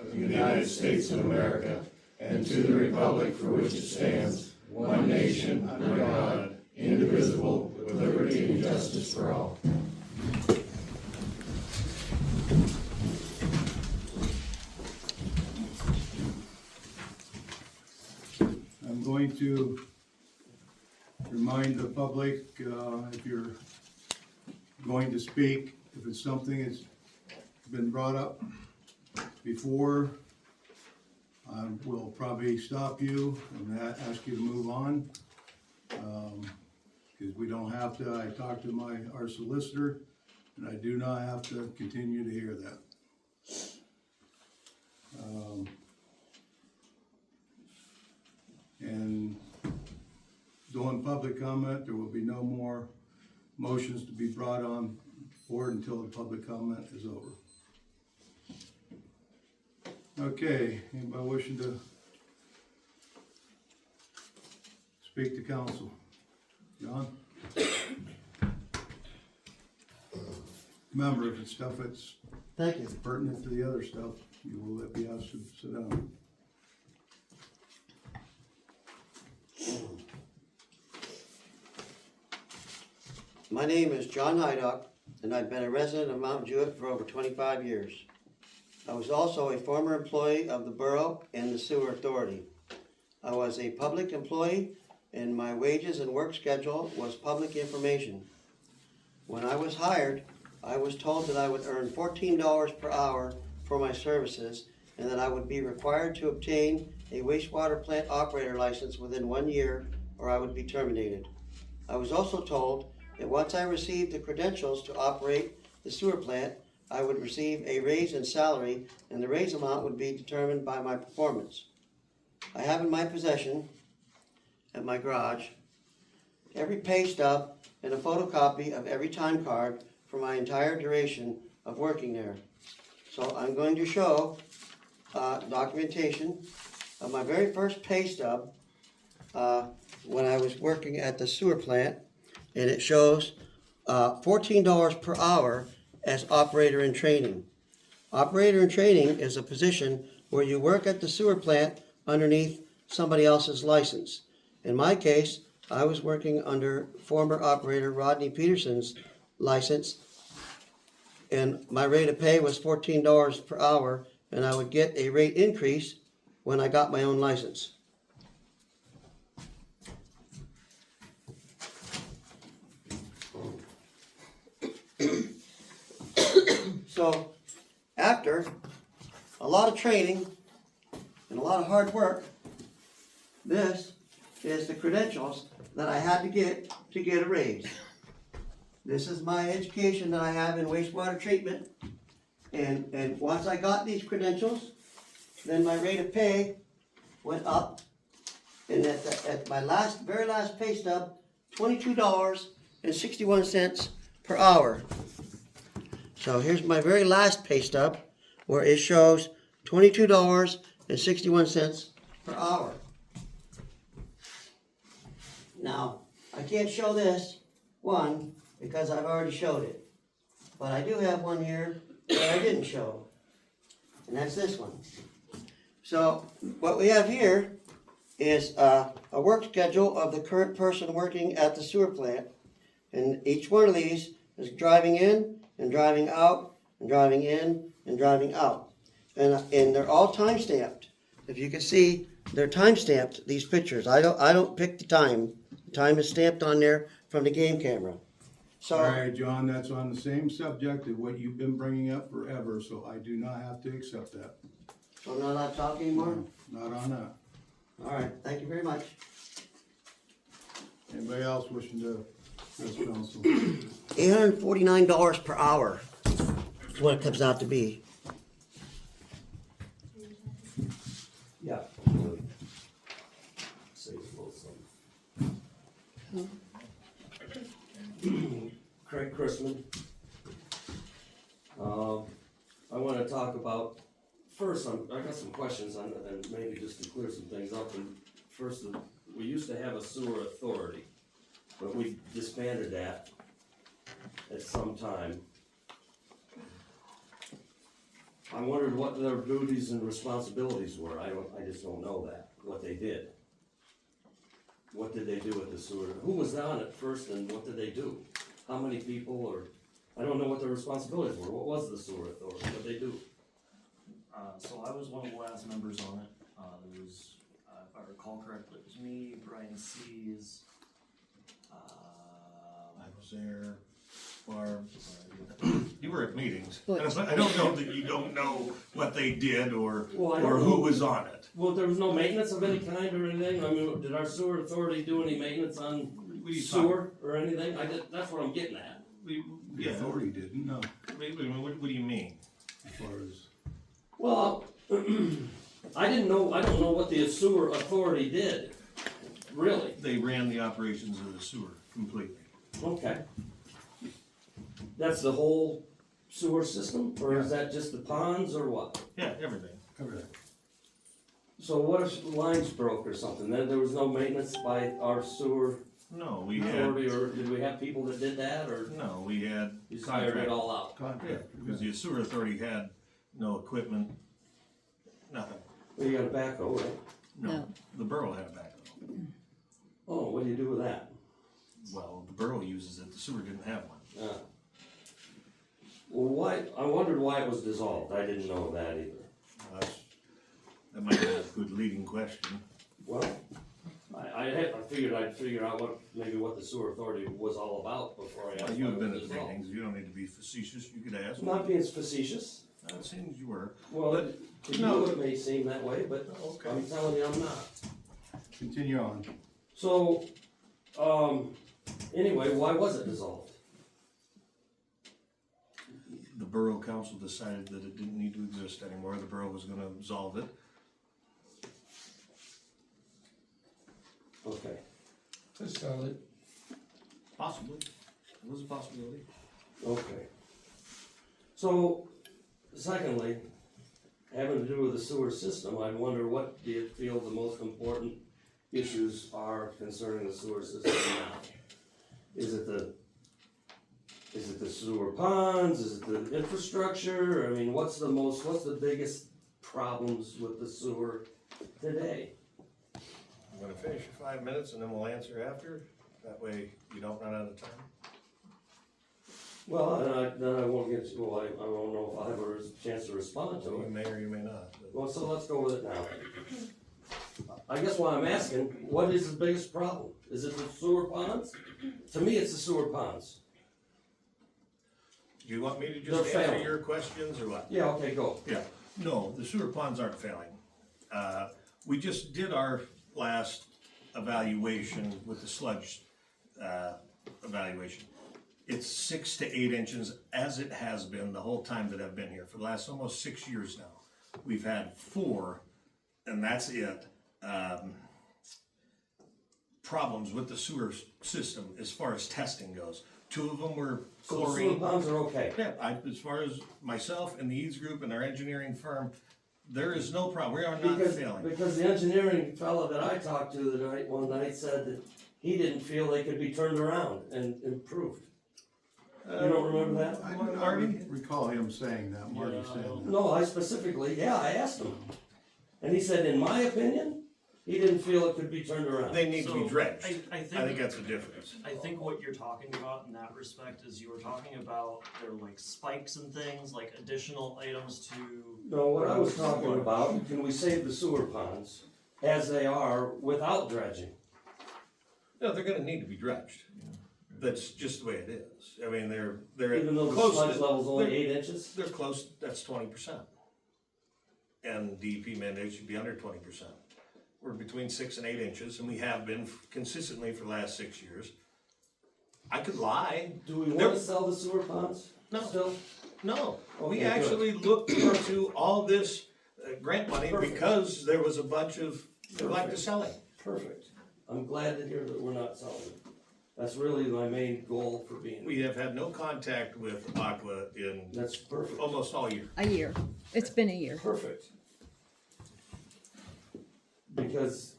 of the United States of America and to the republic for which it stands, one nation, under God, indivisible, with liberty and justice for all. I'm going to remind the public, if you're going to speak, if it's something that's been brought up before, I will probably stop you and ask you to move on. Because we don't have to, I talked to our solicitor, and I do not have to continue to hear that. And during public comment, there will be no more motions to be brought on board until the public comment is over. Okay, anybody wishing to speak to council? John? Remember, if it's stuff that's Thank you. pertinent to the other stuff, you will be asked to sit down. My name is John Hydock, and I've been a resident of Mount Jewett for over 25 years. I was also a former employee of the Borough and the Sewer Authority. I was a public employee, and my wages and work schedule was public information. When I was hired, I was told that I would earn $14 per hour for my services, and that I would be required to obtain a wastewater plant operator license within 1 year, or I would be terminated. I was also told that once I received the credentials to operate the sewer plant, I would receive a raise in salary, and the raise amount would be determined by my performance. I have in my possession, at my garage, every pay stub and a photocopy of every time card for my entire duration of working there. So I'm going to show documentation of my very first pay stub when I was working at the sewer plant, and it shows $14 per hour as operator in training. Operator in training is a position where you work at the sewer plant underneath somebody else's license. In my case, I was working under former operator Rodney Peterson's license, and my rate of pay was $14 per hour, and I would get a rate increase when I got my own license. So, after a lot of training and a lot of hard work, this is the credentials that I had to get a raise. This is my education that I have in wastewater treatment, and once I got these credentials, then my rate of pay went up, and at my very last pay stub, $22.61 per hour. So here's my very last pay stub, where it shows $22.61 per hour. Now, I can't show this one because I've already showed it. But I do have one here that I didn't show, and that's this one. So what we have here is a work schedule of the current person working at the sewer plant, and each one of these is driving in and driving out and driving in and driving out, and they're all time stamped. If you can see, they're time stamped, these pictures. I don't pick the time. The time is stamped on there from the game camera. So, All right, John, that's on the same subject of what you've been bringing up forever, so I do not have to accept that. so I'm not allowed to talk anymore? Not on that. All right, thank you very much. Anybody else wishing to address council? $849 per hour is what it comes out to be. Yeah. Craig Chrisman. I want to talk about, first, I got some questions on, and maybe just to clear some things up. And first, we used to have a sewer authority, but we disbanded that at some time. I wondered what their duties and responsibilities were. I just don't know that, what they did. What did they do with the sewer? Who was on it first and what did they do? How many people, or, I don't know what their responsibilities were. What was the sewer authority? What did they do? So I was one of the last members on it. There was, if I recall correctly, it was me, Brian Seas. I was there, Barb. You were at meetings. But- I don't know that you don't know what they did or Well, I don't who know. was on it. Well, there was no maintenance of any kind or anything? I mean, did our sewer authority do any maintenance on What are you sewer or anything? That's what I'm getting at. The Yeah, authority didn't, no, wait, what do you mean? as far as, Well, I don't know what the sewer authority did, really. They ran the operations of the sewer completely. Okay. That's the whole sewer system, or is that just the ponds, or what? Yeah, everything. everything. So what if lines broke or something, then there was no maintenance by our sewer No, we had, authority, or did we have people that did that, or no, we had you just hired it contract. all out? Yeah, Contract. because the sewer authority had no equipment, nothing. Well, you got a backhoe, right? No. The borough had a backhoe. Oh, what do you do with that? Well, the borough uses it, the sewer didn't have one. Well, I wondered why it was dissolved, I didn't know that either. That might be a good leading question. Well, I figured I'd figure out what the sewer authority was all about before I asked. Well, you have why it been was at the dissolved. meetings, you don't need to be facetious, you could ask. I'm not being facetious. It seems you were. Well, But- to no. you it may seem that way, but Okay. I'm telling you I'm not. Continue on. So, anyway, why was it dissolved? The borough council decided that it didn't need to exist anymore, the borough was gonna absolve it. Okay. That's valid. Possibly, it was a possibility. Okay. So, secondly, having to do with the sewer system, I wonder what do you feel the most important issues are concerning the sewer system now? Is it the sewer ponds, is it the infrastructure? I mean, what's the biggest problems with the sewer today? I'm gonna finish your 5 minutes and then we'll answer after, that way you don't run out of time. Well, then I won't get, well, I won't know if I have a chance to respond to You it. may or you may not, but Well, so let's go with it now. I guess what I'm asking, what is the biggest problem? Is it the sewer ponds? To me, it's the sewer ponds. do you want me to They're just answer failing. your questions or what? Yeah, okay, go. Yeah, no, the sewer ponds aren't failing. We just did our last evaluation with the sludge, evaluation. It's 6 to 8 inches, as it has been the whole time that I've been here, for the last almost 6 years now. We've had 4, and that's it, problems with the sewer system as far as testing goes. 2 of them were So the sewer chlorine. ponds are okay. Yeah, as far as myself and the Eads Group and our engineering firm, there is no problem, we are not failing. Because the engineering fellow that I talked to one night said that he didn't feel they could be turned around and improved. You don't remember that? I do not recall him saying that, Marty saying that. No, I specifically, I asked him. And he said, in my opinion, he didn't feel it could be turned around. They need to be So, dredged, I I think think, that's the difference. I think what you're talking about in that respect is you were talking about there were like spikes and things, like additional items to. No, what I was talking about, can we save the sewer ponds as they are without dredging? No, they're gonna need to be dredged, that's just the way it is, I mean, they're Even though the close sludge to, level's only 8 inches? they're close, that's 20%. And DEP mandate should be under 20%. We're between 6 and 8 inches, and we have been consistently for the last 6 years. I could lie, Do we There- wanna sell the sewer ponds? No. Still? no, we Okay, good. actually looked into all this grant money Perfect. because there was a bunch of neglect of selling. Perfect. I'm glad to hear that we're not selling it. That's really my main goal for being We have had no contact with Aqua in That's perfect. almost all year. A year. It's been a year. Perfect. Because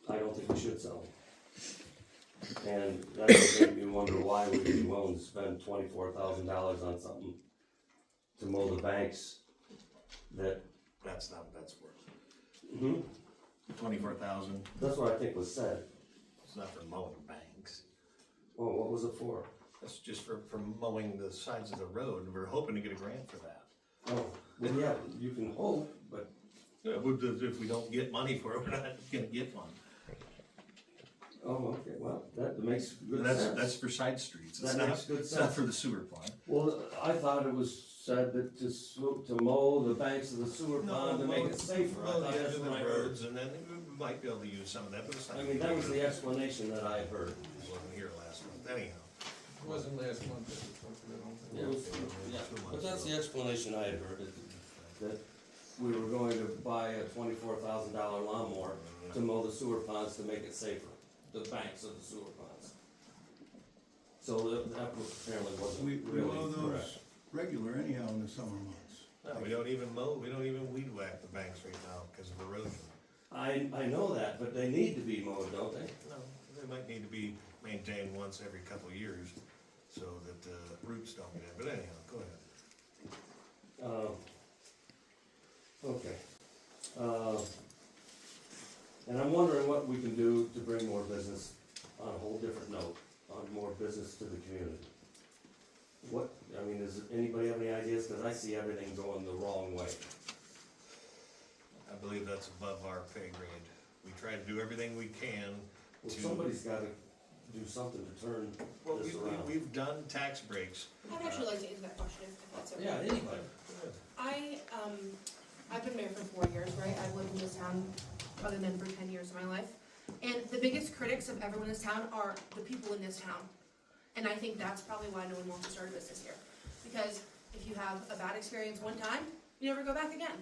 I don't think we should sell them. And that would make me wonder why we'd be willing to spend $24,000 on something to mow the banks that, That's not what that's worth. mhm, 24,000, that's what I think was said. it's not for mowing banks. Well, what was it for? That's just for mowing the sides of the road, and we're hoping to get a grant for that. Oh, well, yeah, you can hope, but Yeah, if we don't get money for it, we're not gonna get one. oh, okay, well, that makes good That's sense. for side streets, it's That not, makes good it's not sense. for the sewer plant. Well, I thought it was said that to mow the banks of the sewer pond to make it safer. I Mow thought the that's end of what I the heard. roads, and then we might be able to use some of that, but it's not. I mean, that was the explanation that I heard. I wasn't here last month, anyhow. It wasn't last month, it was something else. Yeah, but that's the explanation I had heard, that we were going to buy a $24,000 lawnmower to mow the sewer ponds to make it safer, the banks of the sewer ponds. So that apparently wasn't We really mow correct. those regular anyhow in the summer months. No, we don't even mow, we don't even weed whack the banks right now because of erosion. I know that, but they need to be mowed, don't they? No, they might need to be maintained once every couple of years so that the roots don't get in, but anyhow, go ahead. Okay. And I'm wondering what we can do to bring more business, on a whole different note, on more business to the community. What, I mean, does anybody have any ideas? Cause I see everything going the wrong way. I believe that's above our pay grade. We try to do everything we can Well, to. somebody's gotta do something to turn Well, this around. we've done tax breaks. I'd actually like to answer that question if that's okay. Yeah, anybody. I've been mayor for 4 years, right? I've lived in this town other than for 10 years of my life. And the biggest critics of everyone in this town are the people in this town. And I think that's probably why no one wants to start a business here. Because if you have a bad experience one time, you never go back again.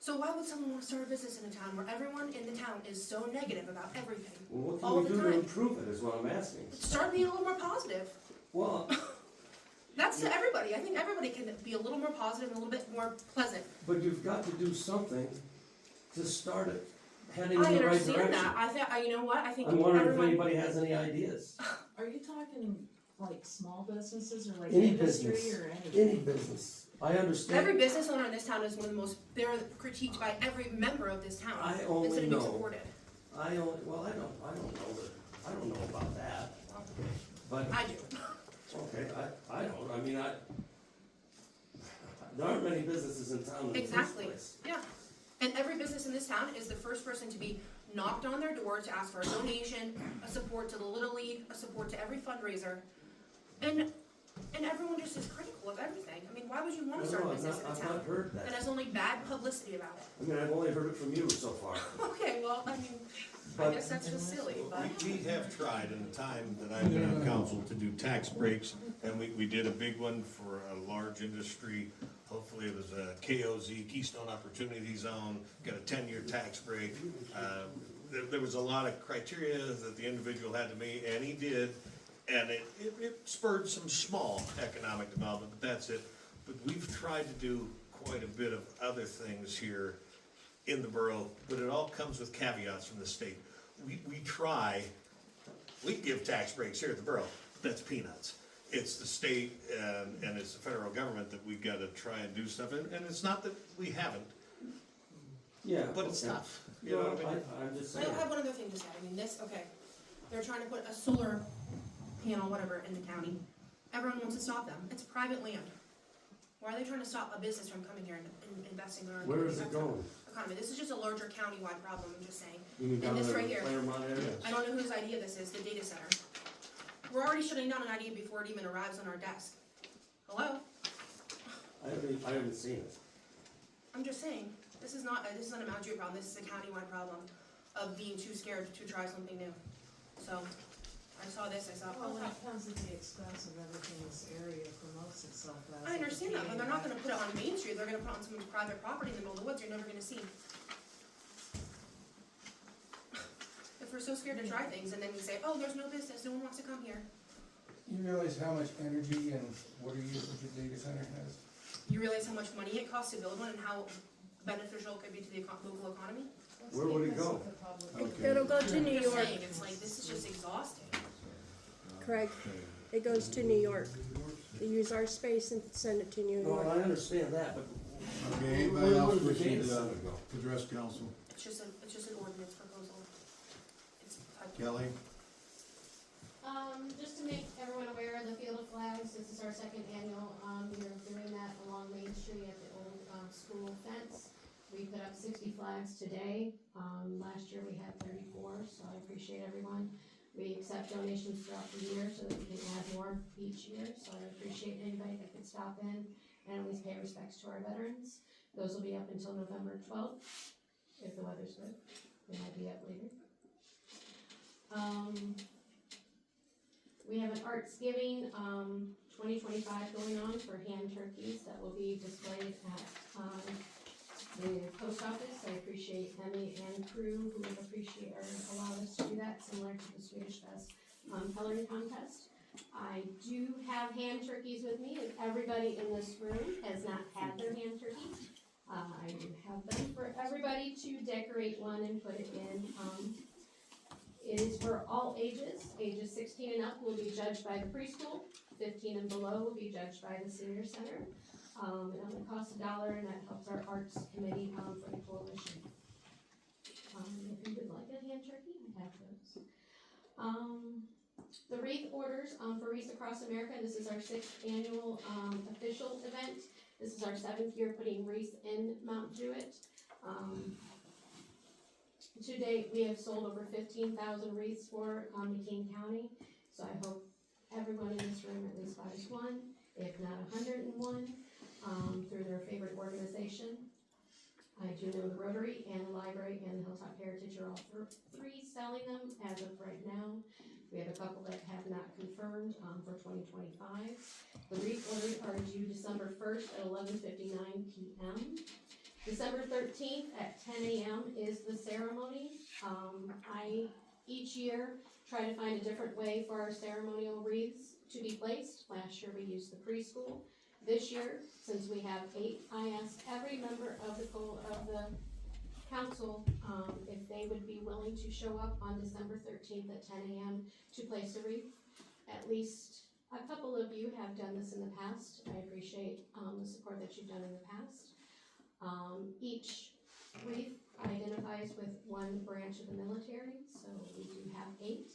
So why would someone want to start a business in a town where everyone in the town is so negative about everything? Well, what All can we the do to time. improve it is what I'm asking. Start being a little more positive. Well, That's to everybody. I think everybody can be a little more positive and a little bit more pleasant. but you've got to do something to start it heading in I the right understand direction. that. I think, you know what? I think I'm wondering if everyone. anybody has any ideas. Are you talking like small businesses or like Any industry business. or anything? Any business. I understand. Every business owner in this town is one of the most, they're critiqued by every member of this town. I only instead of being know- supported. I don't know that, I don't know about that, but, I do. okay, I don't, I mean, there aren't many businesses in town in the first Exactly. place. Yeah. And every business in this town is the first person to be knocked on their door to ask for a donation, a support to the Little League, a support to every fundraiser. And everyone just is critical of everything. I mean, why would you want to start a business in a I've town not heard that that. has only bad publicity about it? I mean, I've only heard it from you so far. Okay, well, I mean, I But- guess that's just silly, but. We have tried in the time that I've been on council to do tax breaks, and we did a big one for a large industry. Hopefully it was a KOZ, Keystone Opportunity Zone, got a 10-year tax break. There was a lot of criteria that the individual had to meet, and he did. And it spurred some small economic development, but that's it. But we've tried to do quite a bit of other things here in the borough, but it all comes with caveats from the state. We give tax breaks here at the borough, but that's peanuts. It's the state and it's the federal government that we've gotta try and do stuff, and it's not that we haven't, Yeah. but it's okay. tough. You know what I mean? I'm just I saying. have one other thing to say. I mean, okay, they're trying to put a solar panel, whatever, in the county. Everyone wants to stop them. It's private land. Why are they trying to stop a business from coming here and investing in our Where is it going? economy? This is just a larger countywide problem, I'm just saying. You mean down And this there right in the here. Claremont area? I don't know whose idea this is, the data center. We're already shutting down an idea before it even arrives on our desk. Hello? I haven't seen it. I'm just saying, this is not a Mount Jewett problem, this is a countywide problem of being too scared to try something new. So, I saw this, I thought, Well, oh, when wow. it comes to the expense of everything in this area promotes itself as. I understand that, but they're not gonna. gonna put it on Main Street, they're gonna put it on someone's private property in the middle of the woods you're never gonna see. If we're so scared to try things and then we say, oh, there's no business, no one wants to come here. You realize how much energy and water usage your data center has? You realize how much money it costs to build one and how beneficial it could be to the local economy? Where would it go? Okay. It'll go to New I'm just York, saying, it's like, this is just exhausting. Craig. It goes to New York. They use our space and send it to New No, York. I understand that, but Okay, anybody Where else did the wishing data to center go? address council? It's just an ordinance proposal. It's, Kelly? Just to make everyone aware, the Field of Flags, this is our second annual, we are doing that along Main Street at the old, school fence. We put up 60 flags today, last year we had 34, so I appreciate everyone. We accept donations throughout the year so that we can add more each year, so I appreciate anybody that could stop in and at least pay respects to our veterans. Those will be up until November 12th, if the weather's good, they might be up later. We have an Arts Giving 2025 going on for hand turkeys that will be displayed at the post office. I appreciate Emmy and crew who have appreciated or allowed us to do that, similar to the Swedish Fest coloring contest. I do have hand turkeys with me, and everybody in this room has not had their hand turkey. I do have them for everybody to decorate one and put it in. It is for all ages. Ages 16 and up will be judged by the preschool. 15 and below will be judged by the senior center. It only costs $1, and that helps our arts committee for the coalition. If you would like a hand turkey, I have those. The wreath orders for Wreaths Across America. This is our 6th annual official event. This is our 7th year putting wreaths in Mount Jewett. To date, we have sold over 15,000 wreaths for McKean County, so I hope everyone in this room at least buys one, if not 101, through their favorite organization. I do know the Rotary and the Library and the Hilltop Heritage are all three selling them as of right now. We have a couple that have not confirmed for 2025. The wreath orders are due December 1st at 11:59 p.m. December 13th at 10 a.m. is the ceremony. I, each year, try to find a different way for our ceremonial wreaths to be placed. Last year we used the preschool. This year, since we have 8, I asked every member of the council if they would be willing to show up on December 13th at 10 a.m. to place a wreath. At least a couple of you have done this in the past. I appreciate the support that you've done in the past. Each wreath identifies with one branch of the military, so we do have 8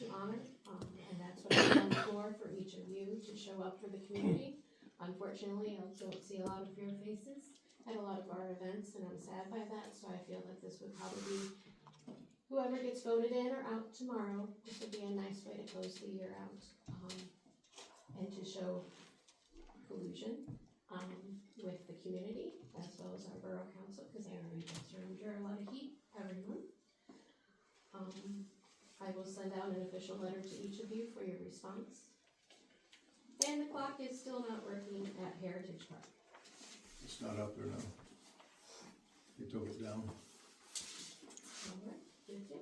to honor, and that's what I'm on for each of you to show up for the community. Unfortunately, I don't see a lot of your faces at a lot of our events, and I'm sad by that, so I feel that this would probably be whoever gets voted in or out tomorrow. This would be a nice way to close the year out, and to show collusion with the community, as well as our borough council, because I know you guys are under a lot of heat every month. I will send out an official letter to each of you for your response. And the clock is still not working at Heritage Park. It's not up there now. They took it down. Alright, thank you.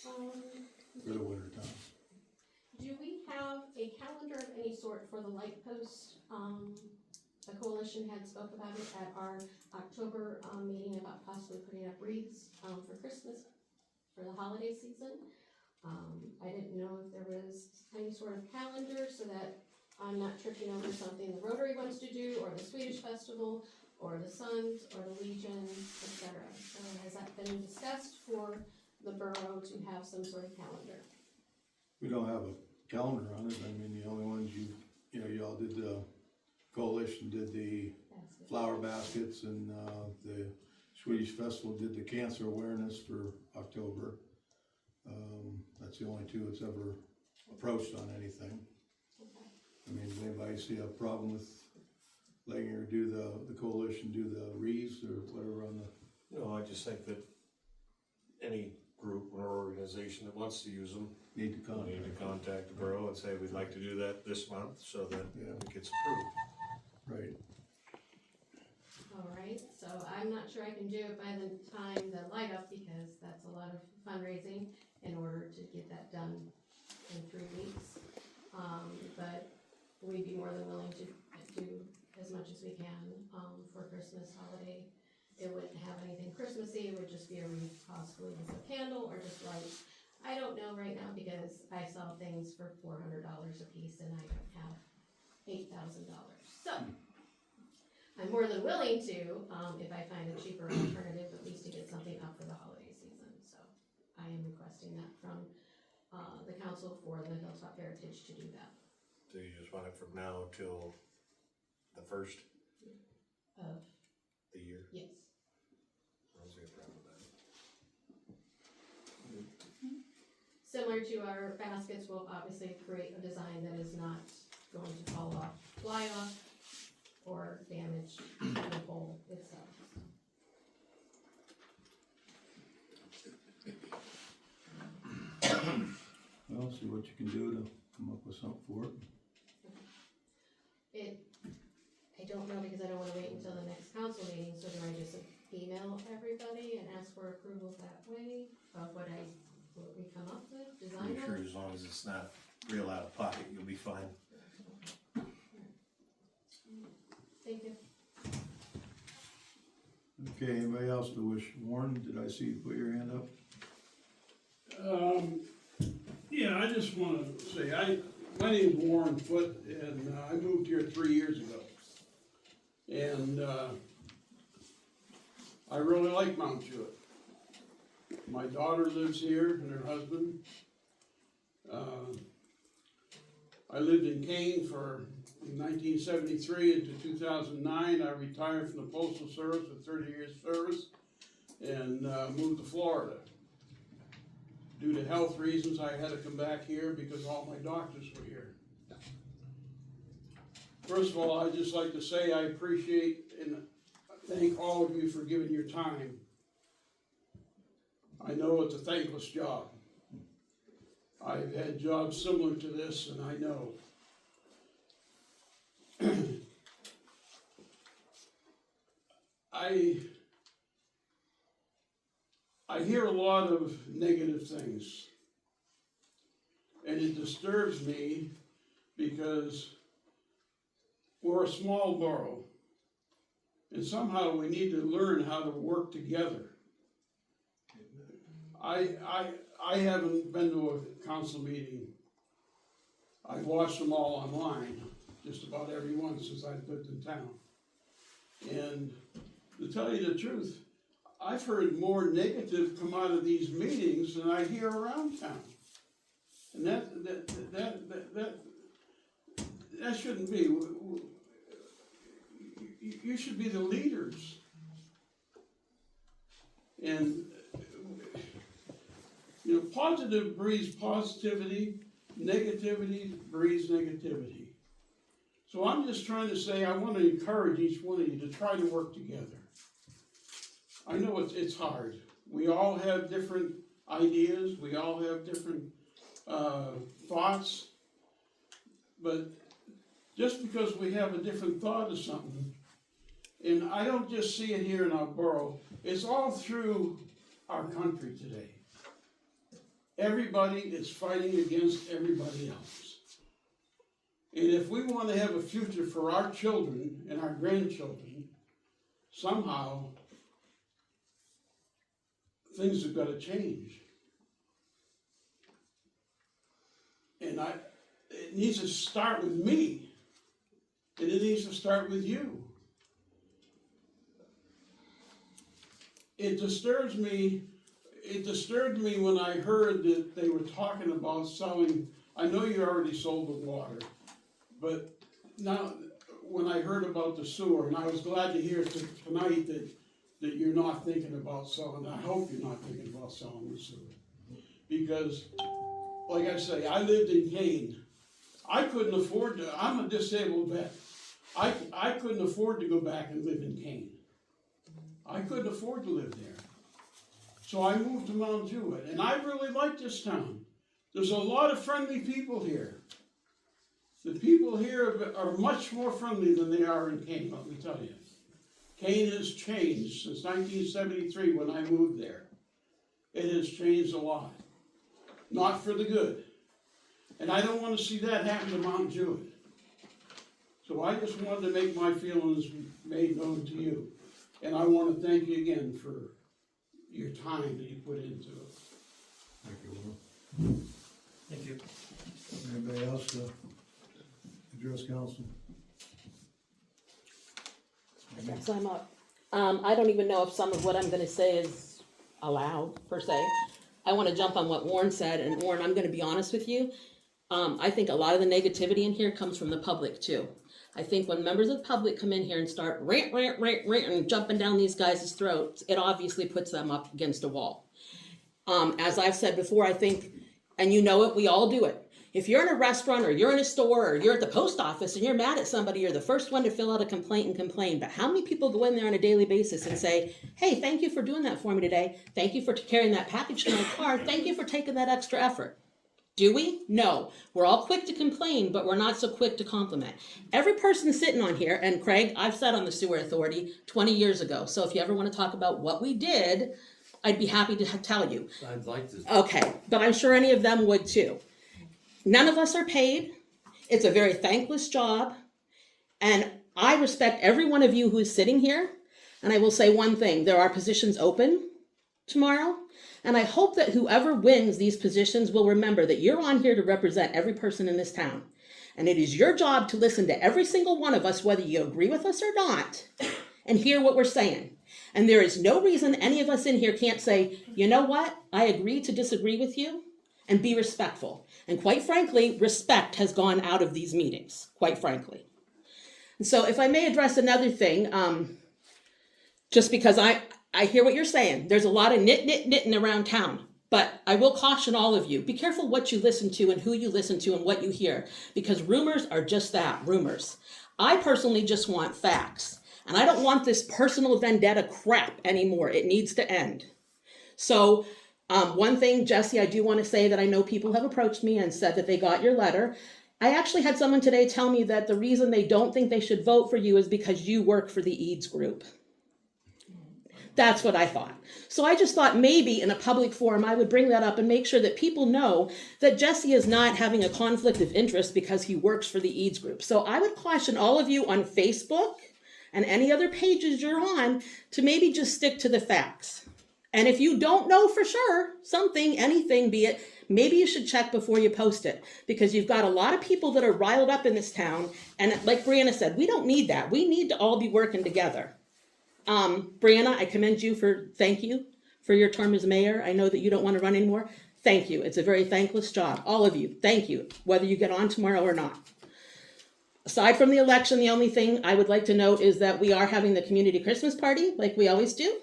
For the winter time. Do we have a calendar of any sort for the light post? The coalition had spoke about it at our October meeting about possibly putting up wreaths for Christmas, for the holiday season. I didn't know if there was any sort of calendar so that I'm not tripping over something the Rotary wants to do, or the Swedish Festival, or the Sons, or the Legion, etc. So has that been discussed for the borough to have some sort of calendar? We don't have a calendar on it. I mean, the only ones y'all did the coalition did the flower baskets, and the Swedish Festival did the cancer awareness for October. That's the only 2 that's ever approached on anything. Okay. I mean, does anybody see a problem with letting her do the coalition do the wreaths or whatever on the? No, I just think that any group or organization that wants to use them Need to contact. need to contact the borough and say, we'd like to do that this month, so that it gets approved. Right. Alright, so I'm not sure I can do it by the time the light up, because that's a lot of fundraising in order to get that done in 3 weeks. But we'd be more than willing to do as much as we can for Christmas holiday. It wouldn't have anything Christmassy, it would just be a wreath, possibly with a candle or just lights. I don't know right now because I saw things for $400 a piece and I don't have $8,000. So, I'm more than willing to, if I find a cheaper alternative, at least to get something up for the holiday season. So, I am requesting that from the council for the Hilltop Heritage to do that. So you just want it from now till the first Of, the year? yes. I don't see a problem with that. Similar to our baskets, we'll obviously create a design that is not going to fall off, fly off, or damage the pole itself. Well, see what you can do to come up with something for it. I don't know because I don't wanna wait until the next council meeting, so do I just email everybody and ask for approval that way of what we come up with, design I'm sure wise? as long as it's not real out of pocket, you'll be fine. Thank you. Okay, anybody else to wish? Warren, did I see you put your hand up? Yeah, I just wanna say, my name's Warren Foote, and I moved here 3 years ago. And, I really like Mount Jewett. My daughter lives here and her husband. I lived in Kane from 1973 into 2009. I retired from the Postal Service with 30 years service and moved to Florida. Due to health reasons, I had to come back here because all my doctors were here. First of all, I'd just like to say I appreciate and thank all of you for giving your time. I know it's a thankless job. I've had jobs similar to this, and I know. I hear a lot of negative things, and it disturbs me because we're a small borough, and somehow we need to learn how to work together. I haven't been to a council meeting. I've watched them all online, just about every one since I've lived in town. And to tell you the truth, I've heard more negative come out of these meetings than I hear around town. And that shouldn't be. You should be the leaders. And, you know, positive breeds positivity, negativity breeds negativity. So I'm just trying to say, I want to encourage each one of you to try to work together. I know it's hard. We all have different ideas, we all have different thoughts, but just because we have a different thought of something, and I don't just see it here in our borough, it's all through our country today. Everybody is fighting against everybody else. And if we want to have a future for our children and our grandchildren, somehow things have got to change. And it needs to start with me. And it needs to start with you. It disturbed me when I heard that they were talking about selling. I know you already sold the water, but now when I heard about the sewer, and I was glad to hear tonight that you're not thinking about selling. I hope you're not thinking about selling the sewer, because, like I say, I lived in Kane. I couldn't afford to. I'm a disabled vet. I couldn't afford to go back and live in Kane. I couldn't afford to live there. So I moved to Mount Jewett, and I really like this town. There's a lot of friendly people here. The people here are much more friendly than they are in Kane, let me tell you. Kane has changed since 1973 when I moved there. It has changed a lot. Not for the good. And I don't want to see that happen to Mount Jewett. So I just wanted to make my feelings made known to you. And I want to thank you again for your time that you put into it. Thank you, Warren. Thank you. Anybody else to address council? I guess I'm up. I don't even know if some of what I'm gonna say is allowed, per se. I wanna jump on what Warren said, and Warren, I'm gonna be honest with you. I think a lot of the negativity in here comes from the public too. I think when members of the public come in here and start rant, and jumping down these guys' throats, it obviously puts them up against a wall. As I've said before, I think, and you know it, we all do it. If you're in a restaurant or you're in a store or you're at the post office and you're mad at somebody, you're the first one to fill out a complaint and complain. But how many people go in there on a daily basis and say, hey, thank you for doing that for me today. Thank you for carrying that package to my car. Thank you for taking that extra effort. Do we? No. We're all quick to complain, but we're not so quick to compliment. Every person sitting on here, and Craig, I've sat on the sewer authority 20 years ago. So if you ever want to talk about what we did, I'd be happy to tell you. I'd like to. Okay, but I'm sure any of them would too. None of us are paid. It's a very thankless job. And I respect every one of you who is sitting here. And I will say one thing, there are positions open tomorrow. And I hope that whoever wins these positions will remember that you're on here to represent every person in this town. And it is your job to listen to every single one of us, whether you agree with us or not, and hear what we're saying. And there is no reason any of us in here can't say, you know what? I agree to disagree with you, and be respectful. And quite frankly, respect has gone out of these meetings, quite frankly. And so if I may address another thing, just because I hear what you're saying. There's a lot of knitting around town. But I will caution all of you, be careful what you listen to and who you listen to and what you hear. Because rumors are just that, rumors. I personally just want facts. And I don't want this personal vendetta crap anymore. It needs to end. So one thing, Jesse, I do want to say that I know people have approached me and said that they got your letter. I actually had someone today tell me that the reason they don't think they should vote for you is because you work for the EADS group. That's what I thought. So I just thought maybe in a public forum I would bring that up and make sure that people know that Jesse is not having a conflict of interest because he works for the EADS group. So I would caution all of you on Facebook and any other pages you're on to maybe just stick to the facts. And if you don't know for sure something, anything, be it, maybe you should check before you post it, because you've got a lot of people that are riled up in this town. And like Brianna said, we don't need that. We need to all be working together. Brianna, I commend you thank you for your term as mayor. I know that you don't want to run anymore. Thank you. It's a very thankless job. All of you, thank you, whether you get on tomorrow or not. Aside from the election, the only thing I would like to note is that we are having the community Christmas party like we always do.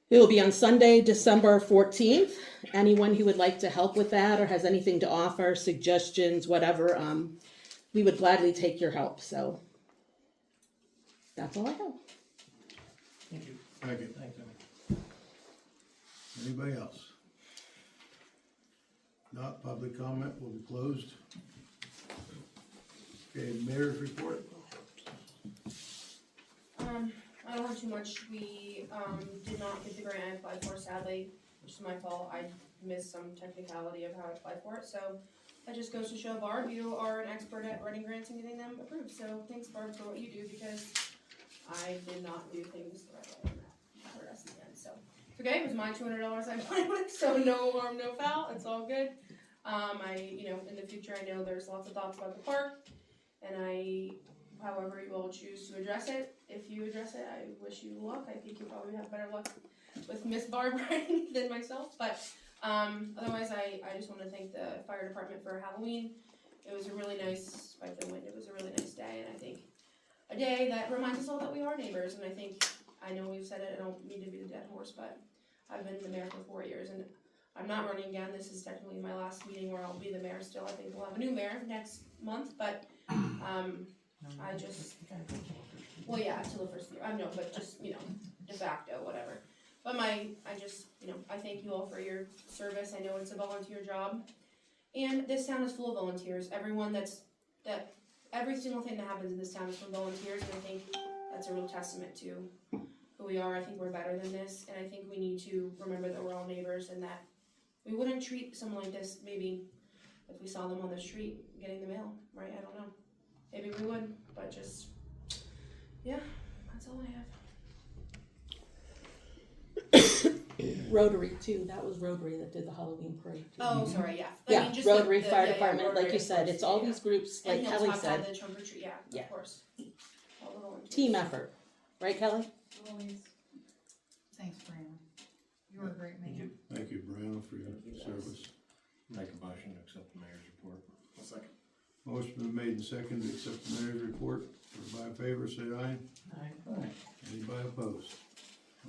It will be on Sunday, December 14th. Anyone who would like to help with that or has anything to offer, suggestions, whatever, we would gladly take your help. So that's all I have. Thank you. Thank you. Thank you. Anybody else? Not, public comment will be closed. Okay, mayor's report. I don't have too much. We did not get the grant I applied for, sadly, which is my fault. I missed some technicality of how to apply for it, so that just goes to show, Barb, you are an expert at writing grants and getting them approved. So thanks, Barb, for what you do, because I did not do things the right way on that rest of the end. So it's okay. It was my $200 I applied with, so no harm, no foul. It's all good. In the future, I know there's lots of thoughts about the park, and however you will choose to address it, if you address it, I wish you luck. I think you'll probably have better luck with Miss Barb writing than myself. But otherwise, I just want to thank the fire department for Halloween. It was a really nice, despite the wind, it was a really nice day, and I think a day that reminds us all that we are neighbors. And I know we've said it, I don't mean to be the dead horse, but I've been the mayor for 4 years, and I'm not running again. This is technically my last meeting where I'll be the mayor still. I think we'll have a new mayor next month, but I just, well, yeah, until the first year. I know, but just, de facto, whatever. But I thank you all for your service. I know it's a volunteer job. And this town is full of volunteers. Every single thing that happens in this town is from volunteers, and I think that's a real testament to who we are. I think we're better than this, and I think we need to remember that we're all neighbors and that we wouldn't treat someone like this maybe if we saw them on the street getting the mail, right? I don't know. Maybe we would, but just, yeah, that's all I have. Rotary too, that was Rotary that did the Halloween parade too. Oh, sorry, yeah. I Yeah, mean, just Rotary the- Fire yeah, Department, like Rotary, you of said, course, it's all yeah. these groups, like And Kelly Hilltop had said, the trunk or treat, yeah, Yeah. of course. All the volunteers. team effort, right Kelly? Always. Thanks, Brianna. You were a great man. Thank you, Brianna, for your service. Make a motion to accept the mayor's report. One second. Motion been made and seconded to accept the mayor's report. Everybody in favor, say aye. Aye. Anybody opposed?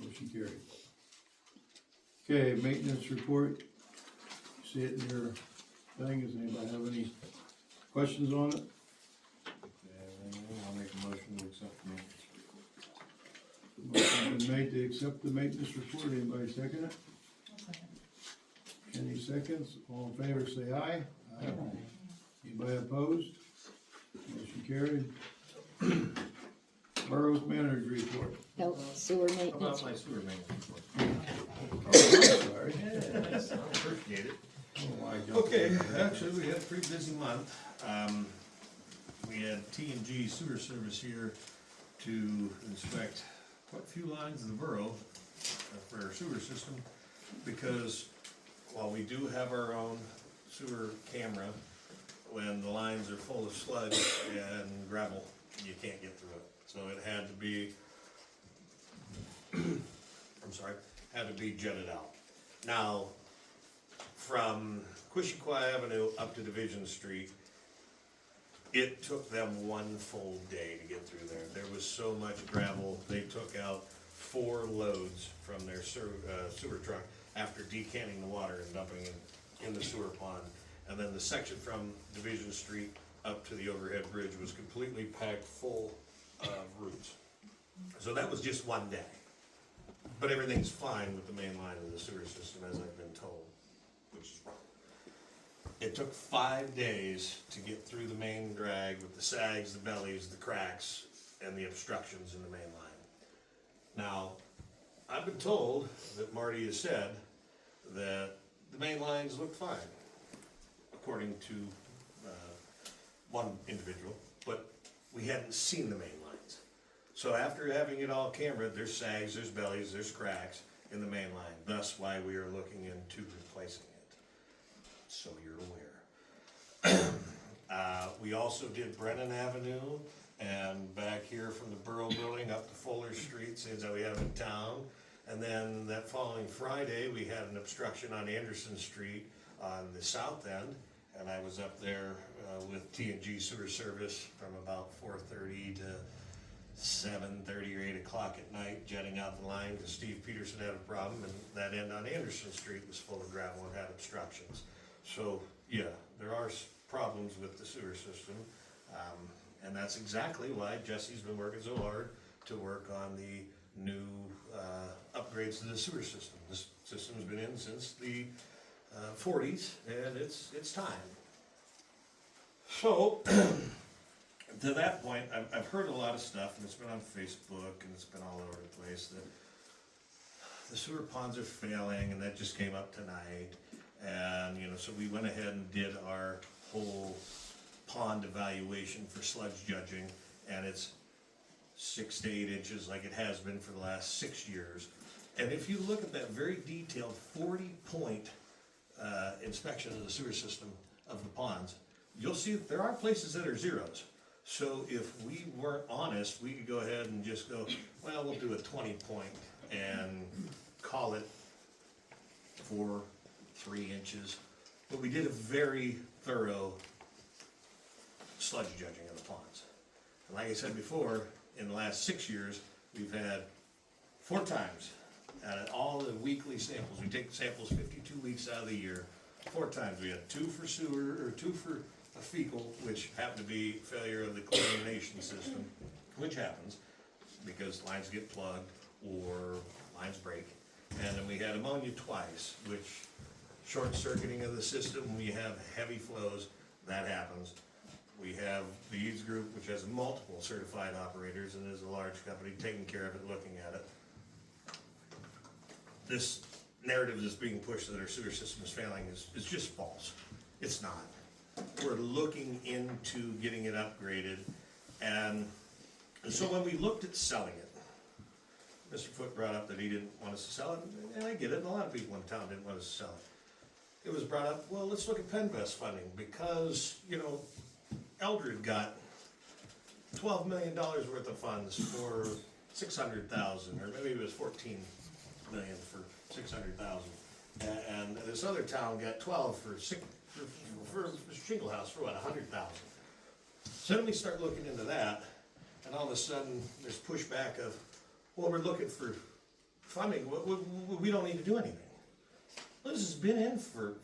Motion carried. Okay, maintenance report. You see it in your thing. Does anybody have any questions on it? I'll make a motion to accept the mayor's report. Motion been made to accept the maintenance report. Anybody second it? I'll second. Any seconds? All in favor, say aye. Aye. Anybody opposed? Motion carried. Borough's manager's report. No, sewer How maintenance. about my sewer maintenance report? Oh, sorry. Yes, I appreciate it. Oh, I jumped Okay, over that. actually, we had a pretty busy month. We had T&G Sewer Service here to inspect quite a few lines of the borough for our sewer system, because while we do have our own sewer camera, when the lines are full of sludge and gravel, you can't get through it. So it had to be, had to be jetted out. Now, from Quishiqua Avenue up to Division Street, it took them one full day to get through there. There was so much gravel, they took out 4 loads from their sewer truck after decanting the water and dumping it in the sewer pond. And then the section from Division Street up to the overhead bridge was completely packed full of roots. So that was just one day. But everything's fine with the main line of the sewer system, as I've been told, which is wrong. It took 5 days to get through the main drag with the sags, the bellies, the cracks, and the obstructions in the main line. Now, I've been told that Marty has said that the main lines look fine, according to one individual, but we hadn't seen the main lines. So after having it all cameraed, there's sags, there's bellies, there's cracks in the main line. Thus why we are looking into replacing it, so you're aware. We also did Brennan Avenue and back here from the Borough Building up to Fuller Street, since that we have in town. And then that following Friday, we had an obstruction on Anderson Street on the south end. And I was up there with T&G Sewer Service from about 4:30 to 7:30 or 8 o'clock at night, jetting out the line because Steve Peterson had a problem, and that end on Anderson Street was full of gravel and had obstructions. So, yeah, there are problems with the sewer system, and that's exactly why Jesse's been working so hard to work on the new upgrades to the sewer system. This system's been in since the 40s, and it's time. So, to that point, I've heard a lot of stuff, and it's been on Facebook, and it's been all over the place, that the sewer ponds are failing, and that just came up tonight. And, so we went ahead and did our whole pond evaluation for sludge judging, and it's 6 to 8 inches like it has been for the last 6 years. And if you look at that very detailed 40-point inspection of the sewer system of the ponds, you'll see that there are places that are zeros. So if we weren't honest, we could go ahead and just go, well, we'll do a 20-point and call it 3 inches. But we did a very thorough sludge judging of the ponds. And like I said before, in the last 6 years, we've had 4 times out of all the weekly samples. We take samples 52 weeks out of the year. 4 times. We had 2 for sewer, or 2 for a fecal, which happened to be failure of the chlorination system, which happens because lines get plugged or lines break. And then we had ammonia twice, which short-circuiting of the system, when you have heavy flows, that happens. We have the Eads Group, which has multiple certified operators and is a large company taking care of it, looking at it. This narrative that's being pushed that our sewer system is failing is just false. It's not. We're looking into getting it upgraded, and so when we looked at selling it, Mr. Foote brought up that he didn't want us to sell it, and I get it, and a lot of people in town didn't want us to sell it. It was brought up, well, let's look at Penvest funding, because, you know, Eldred got $12 million worth of funds for 600,000, or maybe it was 14 million for 600,000. And this other town got 12 for Shingle House for what, 100,000. So then we start looking into that, and all of a sudden, there's pushback of, well, we're looking for funding, we don't need to do anything. Well, this has been in for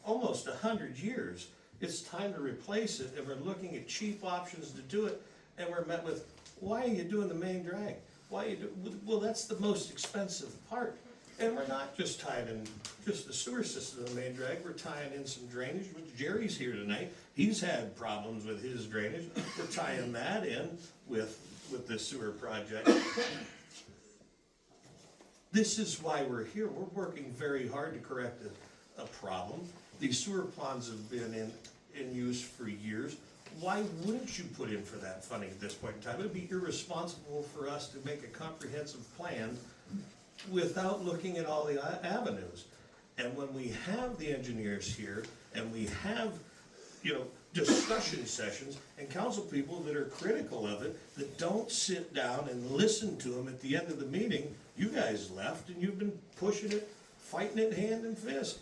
almost 100 years. It's time to replace it, and we're looking at cheap options to do it, and we're met with, why are you doing the main drag? Why are you well, that's the most expensive part. And we're not just tying in just the sewer system of the main drag, we're tying in some drainage, which Jerry's here tonight. He's had problems with his drainage. We're tying that in with this sewer project. This is why we're here. We're working very hard to correct a problem. These sewer ponds have been in use for years. Why wouldn't you put in for that funding at this point in time? It would be irresponsible for us to make a comprehensive plan without looking at all the avenues. And when we have the engineers here, and we have, you know, discussion sessions, and council people that are critical of it, that don't sit down and listen to them at the end of the meeting, you guys left, and you've been pushing it, fighting it hand and fist.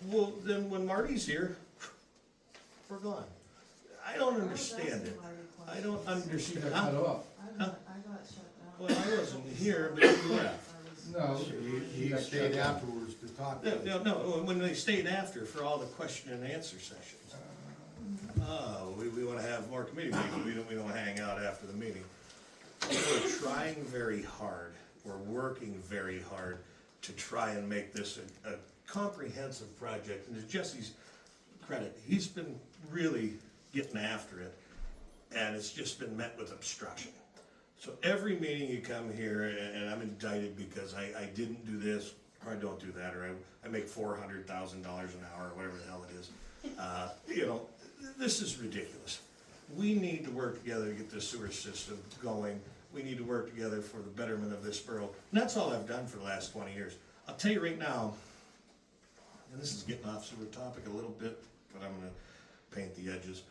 Well, then when Marty's here, we're gone. I don't understand it. I don't understand. Cut off. I got shut down. Well, I wasn't here, but you left. No. He stayed afterwards to talk to us. No, when they stayed after for all the question and answer sessions. Oh, we wanna have more committee meetings, we don't hang out after the meeting. We're trying very hard, we're working very hard to try and make this a comprehensive project. And to Jesse's credit, he's been really getting after it, and it's just been met with obstruction. So every meeting you come here, and I'm indicted because I didn't do this, or I don't do that, or I make $400,000 an hour, or whatever the hell it is. You know, this is ridiculous. We need to work together to get this sewer system going. We need to work together for the betterment of this borough. And that's all I've done for the last 20 years. I'll tell you right now, and this is getting off sewer topic a little bit, but I'm gonna paint the edges.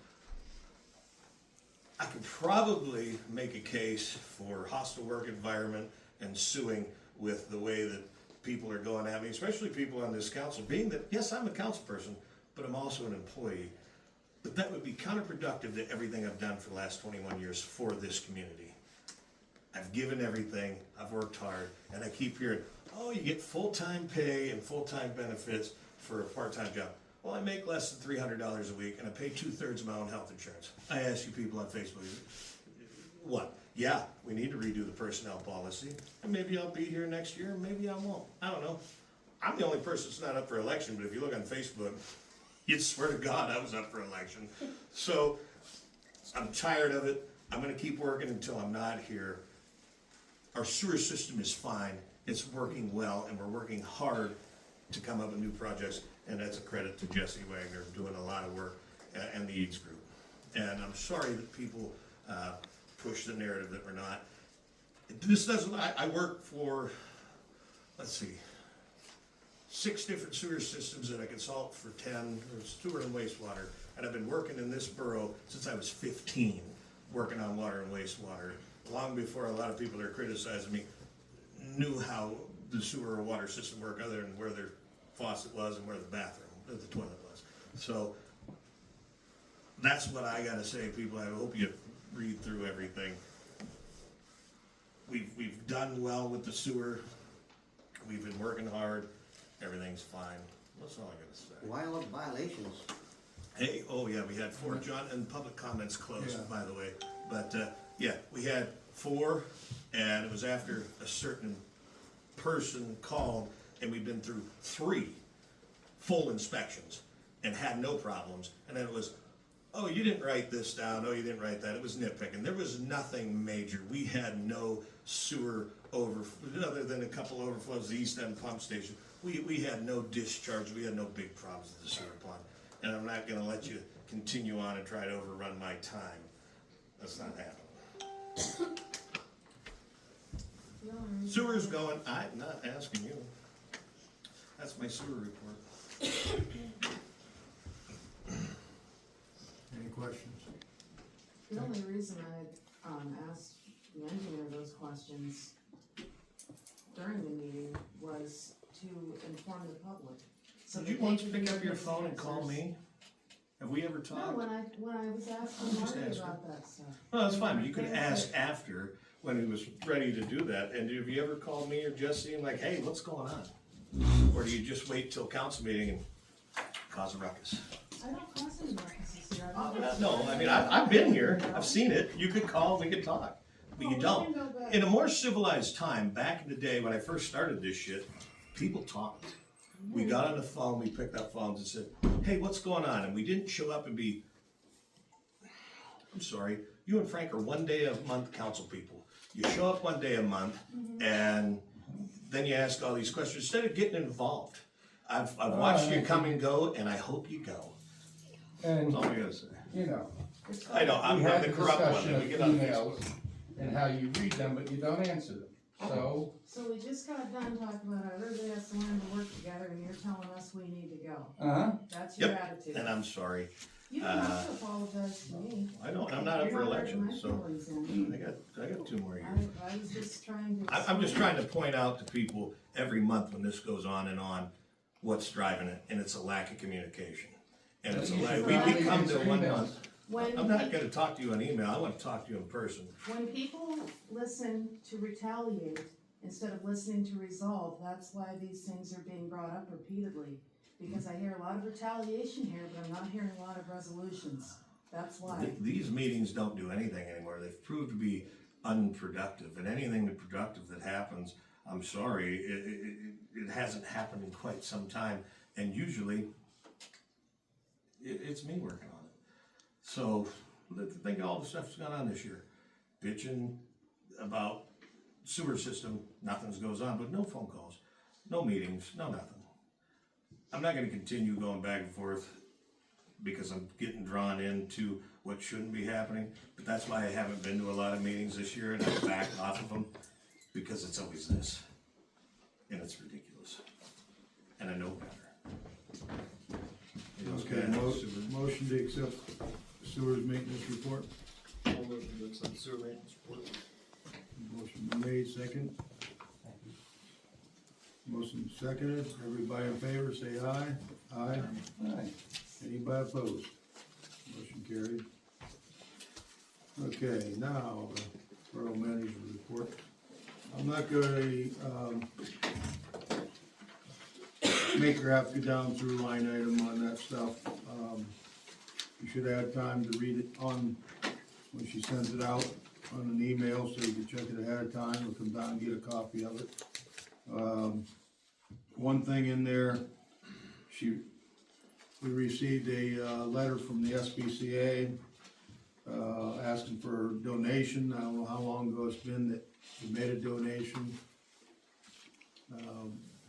I could probably make a case for hostile work environment and suing with the way that people are going at me, especially people on this council, being that, yes, I'm a council person, but I'm also an employee. But that would be counterproductive to everything I've done for the last 21 years for this community. I've given everything, I've worked hard, and I keep hearing, oh, you get full-time pay and full-time benefits for a part-time job. Well, I make less than $300 a week, and I pay 2/3 of my own health insurance. I ask you people on Facebook, what? Yeah, we need to redo the personnel policy, and maybe I'll be here next year, and maybe I won't. I don't know. I'm the only person that's not up for election, but if you look on Facebook, you'd swear to God I was up for election. So, I'm tired of it. I'm gonna keep working until I'm not here. Our sewer system is fine. It's working well, and we're working hard to come up with new projects, and that's a credit to Jesse Wagner doing a lot of work, and the Eads group. And I'm sorry that people push the narrative that we're not. This doesn't, I work for, let's see, 6 different sewer systems that I consult for 10, sewer and wastewater, and I've been working in this borough since I was 15, working on water and wastewater, long before a lot of people that are criticizing me knew how the sewer or water system worked, other than where their faucet was and where the bathroom, the toilet was. So that's what I gotta say, people. I hope you read through everything. We've done well with the sewer. We've been working hard. Everything's fine. That's all I gotta say. Why all the violations? Hey, oh yeah, we had 4, John, and public comments closed, Yeah. by the way. But, yeah, we had 4, and it was after a certain person called, and we've been through 3 full inspections and had no problems. And then it was, oh, you didn't write this down, oh, you didn't write that. It was nitpicking. There was nothing major. We had no sewer other than a couple overflows, the East End pump station. We had no discharge. We had no big problems with the sewer plant. And I'm not gonna let you continue on and try to overrun my time. That's not happening. Sewer's going, I'm not asking you. That's my sewer report. Any questions? The only reason I, asked the engineer those questions during the meeting was to inform the public. So Did that you they once could pick give up your us phone and call answers. me? Have we ever No, talked? when I was asking Just Marty asking. about that stuff. No, that's fine, but you could Things ask that- after, when he was ready to do that, and have you ever called me or Jesse and like, hey, what's going on? Or do you just wait till council meeting and cause a ruckus? I don't cause any ruckus here. I don't- No, I mean, I've been here, I've seen it, you could call, we could talk, but Well, you we don't. can go back. In a more civilized time, back in the day when I first started this shit, people talked. We got on the phone, we picked up phones and said, hey, what's going on? And we didn't show up and be, I'm sorry, you and Frank are one day a month council people. You show up one day a month and then you ask all these questions instead of getting involved. I've watched you come and go and I hope you go. And, That's all I gotta say. you know, I know, I'm we had the the corrupt one, discussion and of we get on emails Facebook. and how you read them, but you don't answer them. So, So we just got done talking about how everybody has to learn to work together and you're telling us we need to go. That's your Yep, attitude. and I'm sorry. You don't have to apologize to me. I don't, I'm not up You're for not election, hurting my so feelings any. I got 2 more years. I was just trying to. I'm just trying to point out to people every month when this goes on and on, what's driving it, and it's a lack of communication. And it's a You lack, should we probably come to answer 1 emails. month. When I'm not gonna talk to you on email, I wanna talk to you in person. When people listen to retaliate instead of listening to resolve, that's why these things are being brought up repeatedly. Because I hear a lot of retaliation here, but I'm not hearing a lot of resolutions. That's why. These meetings don't do anything anymore, they've proved to be unproductive, and anything productive that happens, I'm sorry, it hasn't happened in quite some time, and usually, it's me working on it. So, think of all the stuff that's gone on this year, bitching about sewer system, nothing goes on, but no phone calls, no meetings, no nothing. I'm not gonna continue going back and forth because I'm getting drawn into what shouldn't be happening, but that's why I haven't been to a lot of meetings this year and I've backed off of them, because it's always this, and it's ridiculous, and I know better. Okay, motion to accept sewers maintenance report. Motion to accept sewer maintenance report. Motion been made, second. Motion seconded, everybody in favor, say aye. Aye. aye. Anybody opposed? Motion carried. Okay, now, the borough manager report. I'm not gonna, make her have to go down through line item on that stuff. You should have time to read it on, when she sends it out on an email, so you can check it ahead of time, or come down and get a copy of it. One thing in there, we received a, letter from the SPCA, asking for a donation. I don't know how long ago it's been that we made a donation.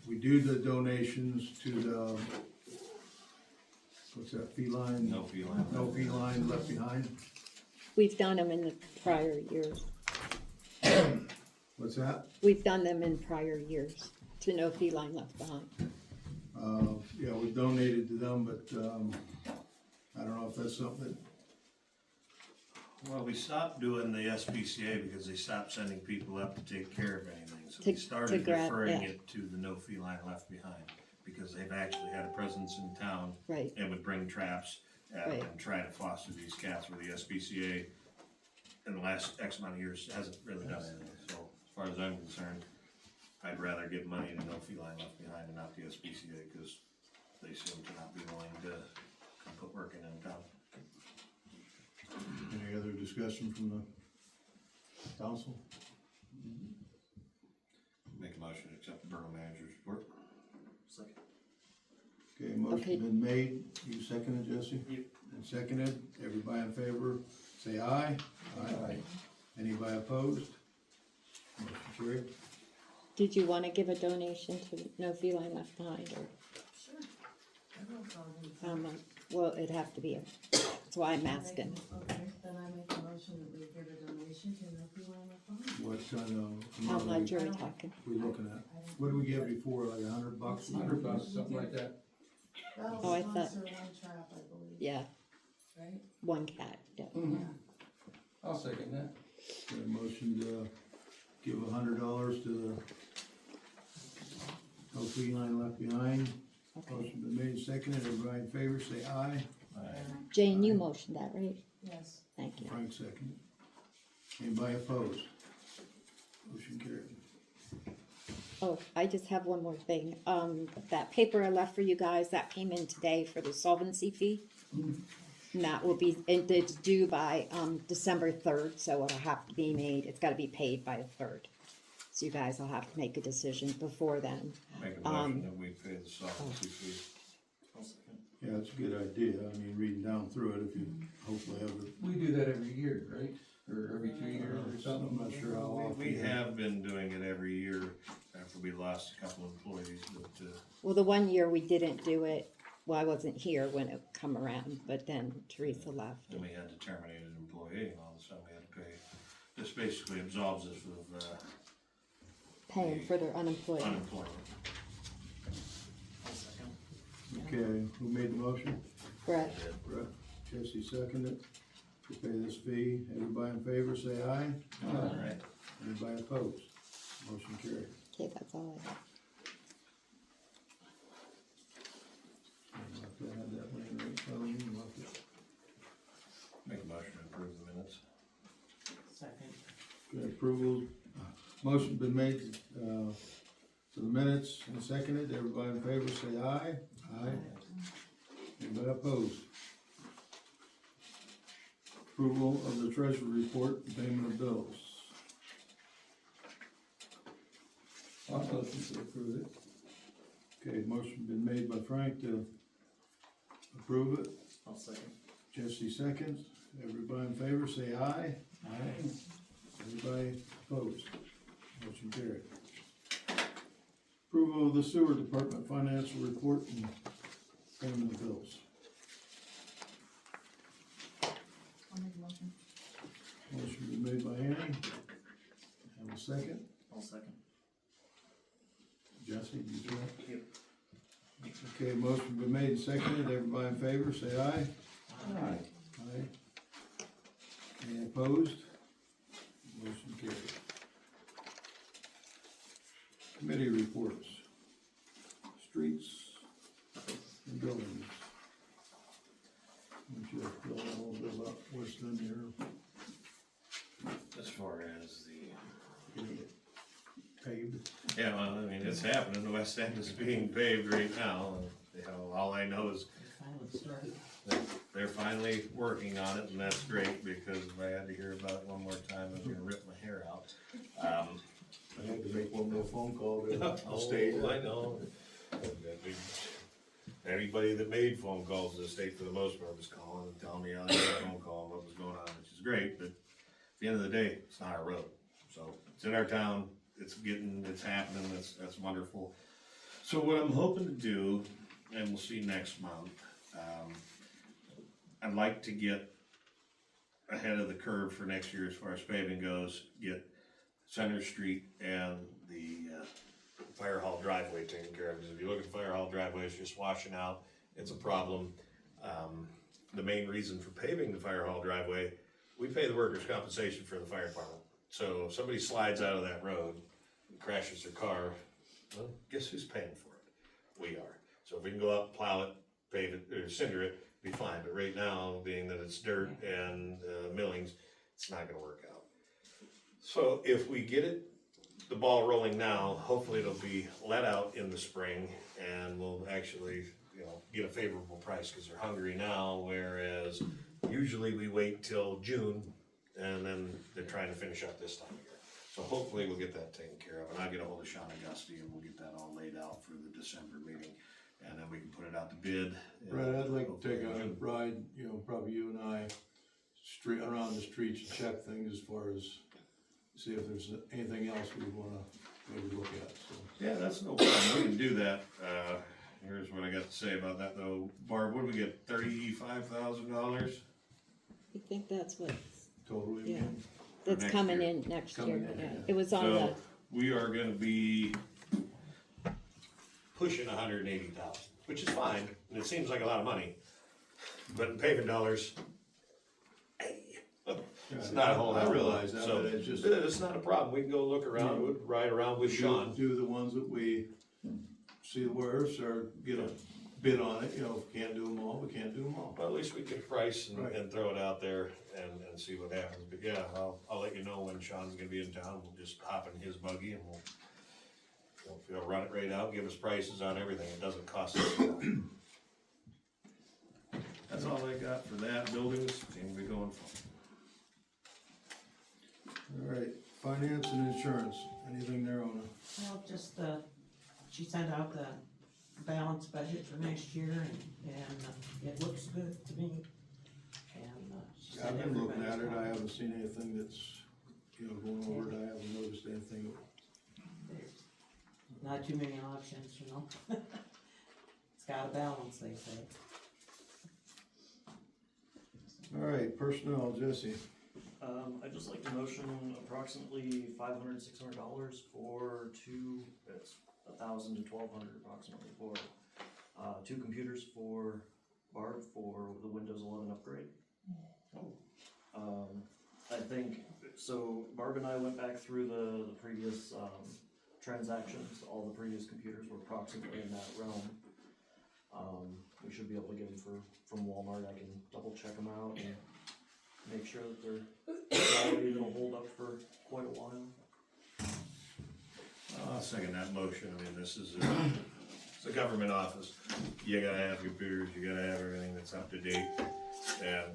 We do the donations to the, what's that, feline? No feeling. No feline left behind. We've done them in the prior years. What's that? We've done them in prior years to No Feline Left Behind. Yeah, we donated to them, but, I don't know if that's something Well, we stopped doing the SPCA because they stopped sending people up to take care of anything, so To- we started to grab- referring yeah. it to the No Feline Left Behind, because they've actually had a presence in town. Right. And would bring traps, Right. and try to foster these cats, where the SPCA in the last X amount of years hasn't really done anything, so as far as I'm concerned, I'd rather give money to No Feline Left Behind and not the SPCA, cause they seem to not be willing to come put work in town. Any other discussion from the council? Make a motion to accept the borough manager's report. Second. Okay, Okay. motion been made, you seconded, Jesse? Yep. And seconded, everybody in favor, say aye. Aye. Anybody opposed? Motion carried. Did you want to give a donation to No Feline Left Behind, or, Sure. I have no problem with that. well, it'd have to be a That's why I'm asking. Okay, then I make a motion that we give a donation to Milky Way Fund. What kind of How amount much are are we talking? we looking at? What did we get before, like $100? $100, something like that. That'll Oh, I thought- sponsor one trap, I believe, Yeah, right? one cat, yeah. Mm-hmm. Yeah. I'll second that. Got a motion to give $100 to No Feline Left Behind. Okay. Motion been made and seconded. Everybody in favor, say aye. Jane, you motioned that, right? Yes. Thank you. Frank seconded. Anybody opposed? Motion carried. Oh, I just have one more thing. That paper I left for you guys, that came in today for the solvency fee. And that will be, and it's due by, December 3rd, so it'll have to be made, it's gotta be paid by the 3rd. So you guys will have to make a decision before then. Make a motion that we pay the solvency fee. I'll second. Yeah, it's a good idea. I mean, reading down through it, if you hopefully have it. We do that every year, right? Or every 2 years or I'm something? not sure how often. We have been doing it every year after we lost a couple employees, but, Well, the one year we didn't do it, well, I wasn't here when it come around, but then Teresa left. then we had to terminate an employee, and all of a sudden we had to pay. This basically absolves us of, Paying for their unemployment. unemployment. I'll second. Okay, who made the motion? Brett, Brett. Jesse seconded. To pay this fee. Everybody in favor, say aye. Alright. Anybody opposed? Motion carried. okay, that's all I have. I had that laying right in front of me. Make a motion to approve the minutes. Second. Okay, approval, motion been made, for the minutes and seconded. Everybody in favor, say aye. Aye. Anybody opposed? Approval of the treasury report and payment of bills. I'll motion to approve it. Okay, motion been made by Frank to approve it. I'll second. Jesse seconds. Everybody in favor, say aye. Aye. Everybody opposed? Motion carried. Approval of the sewer department financial report and payment of bills. I'll make a motion. Motion been made by Annie. Have a second. I'll second. Jesse, you do that? Yep. Okay, motion been made and seconded. Everybody in favor, say aye. Aye. Aye. Any opposed? Motion carried. Committee reports. Streets and buildings. Why don't you tell a little bit about what's done here? As far as the, Getting it paved. yeah, well, I mean, it's happening, the west end is being paved right now, and, you know, all I know is Finally started. that they're finally working on it, and that's great, because if I had to hear about it one more time, I was gonna rip my hair out. I had to make one more phone call to the state. Oh, I know. Everybody that made phone calls to the state for the most part was calling and telling me how they had a phone call and what was going on, which is great, but at the end of the day, it's not our road. So, it's in our town, it's happening, that's wonderful. So what I'm hoping to do, and we'll see next month, I'd like to get ahead of the curve for next year as far as paving goes, get Center Street and the, fire hall driveway taken care of, because if you look at the fire hall driveway, it's just washing out, it's a problem. The main reason for paving the fire hall driveway, we pay the workers' compensation for the fire department. So if somebody slides out of that road and crashes their car, well, guess who's paying for it? We are. So if we can go out, plow it, pave it, or cinder it, be fine, but right now, being that it's dirt and, millings, it's not gonna work out. So if we get the ball rolling now, hopefully it'll be let out in the spring, and we'll actually, you know, get a favorable price, cause they're hungry now, whereas usually we wait till June, and then they're trying to finish up this time of year. So hopefully we'll get that taken care of, and I'll get a hold of Sean Augusti, and we'll get that all laid out for the December meeting, and then we can put it out to bid. Brad, I'd like to take a ride, you know, probably you and I, around the streets and check things as far as, see if there's anything else we wanna maybe look at, so. Yeah, that's no problem, we can do that. Here's what I got to say about that though. Barb, what did we get, $35,000 I think that's what, Totally. yeah, mean. that's next coming year. in next year, Coming in, yeah. yeah. It was on So, we are gonna be pushing 180,000, which is fine, and it seems like a lot of money. But in paving dollars, it's not a whole lot. I realize that, So, but it's just. it's not a problem, we can go look around, we'll ride around with Sean. Do the ones that we see the worst, or get a bid on it, you know, if we can't do them all, we can't do them all. Well, at least we can price Right. and throw it out there and see what happens, but yeah, I'll let you know when Sean's gonna be in town, we'll just hop in his buggy and we'll run it right out, give us prices on everything, it doesn't cost us a lot. That's all I got for that, buildings seem to be going fine. All right, finance and insurance, anything there on it? Well, just, she sent out the balanced budget for next year and it looks good to me. And, she said I've been looking at it, I everybody's haven't seen anything that's, you know, going over it, I haven't noticed anything. There's not too many options, you know? It's got a balance, they say. All right, personnel, Jesse. I'd just like to motion approximately $500-$600 for two, it's $1,000 to $1,200 approximately for, two computers for Barb for the Windows 11 upgrade. I think, so Barb and I went back through the previous, transactions, all the previous computers were approximately in that realm. We should be able to get them from Walmart, I can double check them out and make sure that they're quality that'll hold up for quite a while. I'll second that motion, I mean, this is it's a government office, you gotta have computers, you gotta have everything that's up to date, and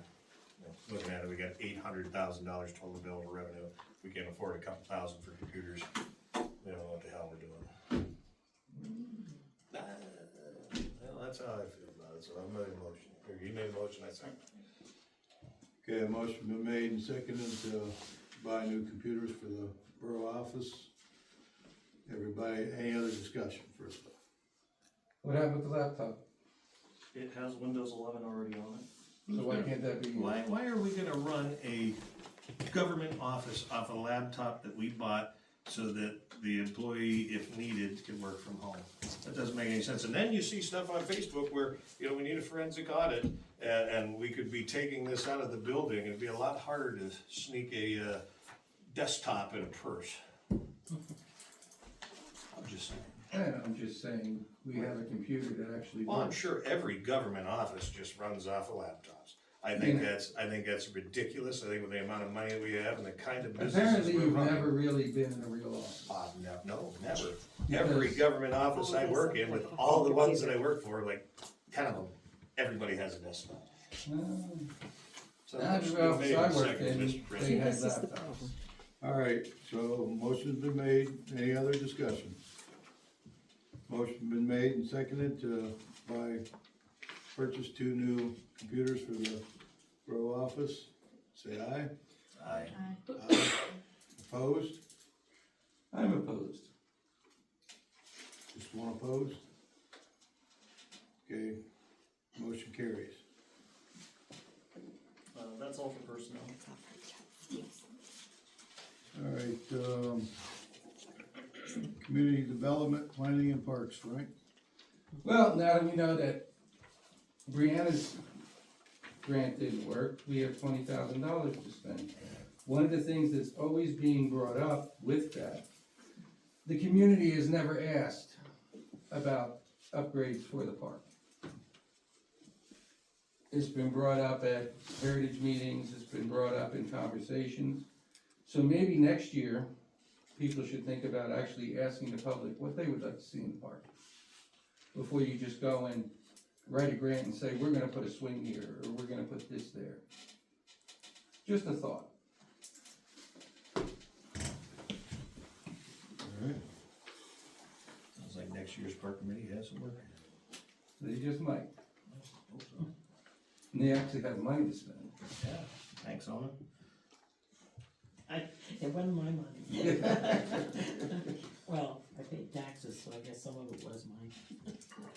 looking at it, we got $800,000 total available revenue, we can't afford a couple thousand for computers, we don't know what the hell we're doing. Well, that's how I feel about it, so I made a motion, or you made a motion, I second. Okay, a motion been made and seconded to buy new computers for the borough office. Everybody, any other discussion first off? What happened with the laptop? It has Windows 11 already on it. So why can't that be used? Why are we gonna run a government office off a laptop that we bought so that the employee, if needed, can work from home? That doesn't make any sense. And then you see stuff on Facebook where, you know, we need a forensic audit and we could be taking this out of the building. It'd be a lot harder to sneak a desktop in a purse. I'm just saying. Yeah, I'm just saying, we have a computer that actually Well, I'm works. sure every government office just runs off of laptops. I think that's ridiculous. I think with the amount of money we have and the kind of businesses Apparently, we're you've running. never really been in a real office. No, never. Every government office I work in, with all the ones that I work for, like 10 of them, everybody has a desktop. So, Every you office made I a worked second, in, Mr. they President. had This is the laptops. problem. All right, so motion's been made, any other discussion? Motion been made and seconded to purchase two new computers for the borough office, say aye. Aye. Aye. Opposed? I'm opposed. Just one opposed? Okay, motion carries. That's all for personnel. All right, community development, planning and parks, right? Well, now that we know that Brianna's grant didn't work, we have $20,000 to spend. One of the things that's always being brought up with that, the community has never asked about upgrades for the park. It's been brought up at heritage meetings, it's been brought up in conversations. So maybe next year, people should think about actually asking the public what they would like to see in the park. Before you just go and write a grant and say, we're gonna put a swing here, or we're gonna put this there. Just a thought. Alright. Sounds like next year's park committee has some work. They just might. And they actually have money to spend. Yeah, thanks, Ona. It wasn't my money. Well, I paid taxes, so I guess some of it was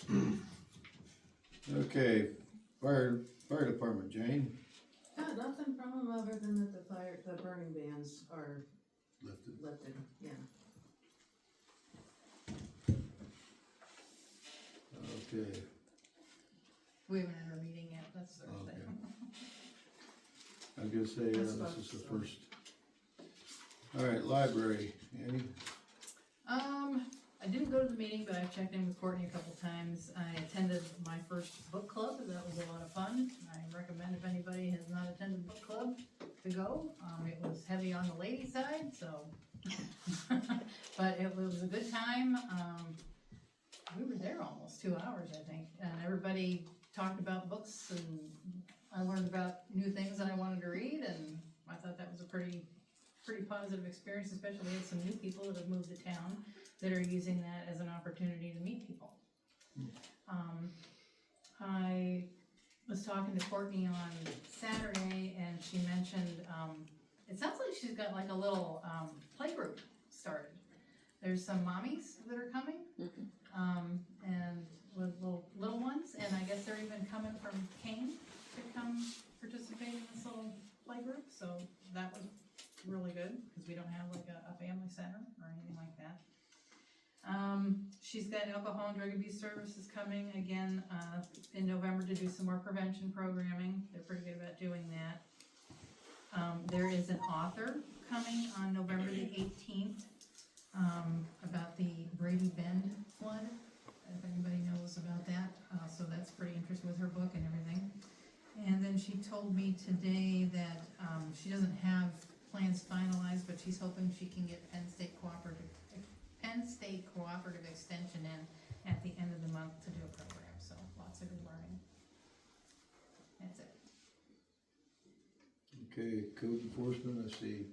mine. Okay, fire department, Jane. Yeah, nothing from them other than that the burning bans are Lifted. yeah. Okay. We haven't had our meeting yet, that's Thursday. Okay. I was gonna say, That's this about is the so. first. All right, library, Andy? I didn't go to the meeting, but I've checked in with Courtney a couple times. I attended my first book club, and that was a lot of fun. I recommend if anybody has not attended book club to go. It was heavy on the lady side, so, but it was a good time. We were there almost 2 hours, I think, and everybody talked about books, and I learned about new things that I wanted to read, and I thought that was a pretty positive experience, especially with some new people that have moved to town that are using that as an opportunity to meet people. I was talking to Courtney on Saturday, and she mentioned, it sounds like she's got like a little playgroup started. There's some mommies that are coming, and with little ones, and I guess they're even coming from Kane to come participate in this little playgroup, so that was really good, because we don't have like a family center or anything like that. She's got alcohol and drug abuse services coming again in November to do some more prevention programming. They're pretty good about doing that. There is an author coming on November the 18th about the Brady Bend flood, if anybody knows about that. So that's pretty interesting with her book and everything. And then she told me today that she doesn't have plans finalized, but she's hoping she can get Penn State Cooperative Extension in at the end of the month to do a program, so lots of good learning. That's it. Okay, code enforcement, I see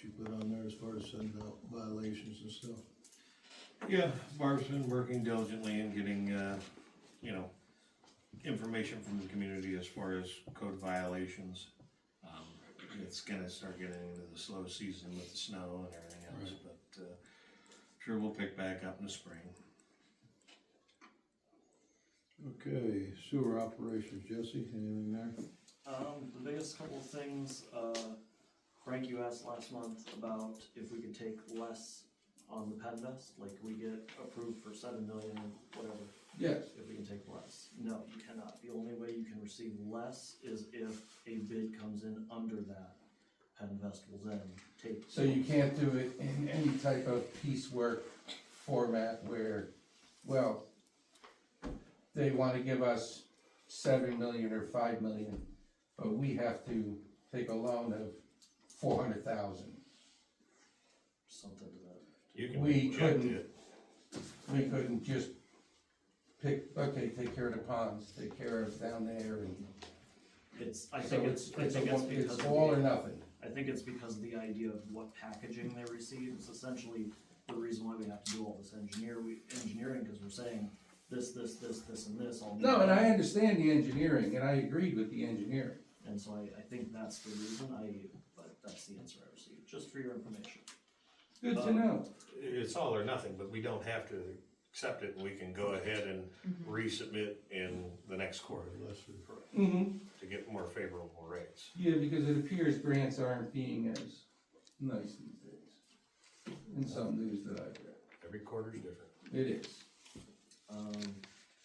she put on there as far as sending out violations and stuff. Yeah, Barb's been working diligently in getting, information from the community as far as code violations. It's gonna start getting into the slow season with the snow and everything else, Right. but, sure we'll pick back up in the spring. Okay, sewer operations, Jesse, anything there? The biggest couple of things, Frank, you asked last month about if we could take less on the Penvest, like we get approved for 7 million or whatever. Yes. If we can take less. No, you cannot. The only way you can receive less is if a bid comes in under that. Penvest will then take. So you can't do it in any type of piecework format where, well, they wanna give us 7 million or 5 million, but we have to take a loan of 400,000. Something to that. You can We reject couldn't- it. We couldn't just pick, okay, take care of the ponds, take care of down there, and I so think it's because it's of all or the, nothing. I think it's because of the idea of what packaging they receive. It's essentially the reason why we have to do all this engineering, because we're saying this, and this all. No, and I understand the engineering, and I agreed with the engineering. And so I think that's the reason but that's the answer I received, just for your information. Good to know. It's all or nothing, but we don't have to accept it, and we can go ahead and resubmit in the next quarter Mm-hmm. to get more favorable rates. Yeah, because it appears grants aren't being as nice these days, in some news that I've read. Every quarter's different. It is.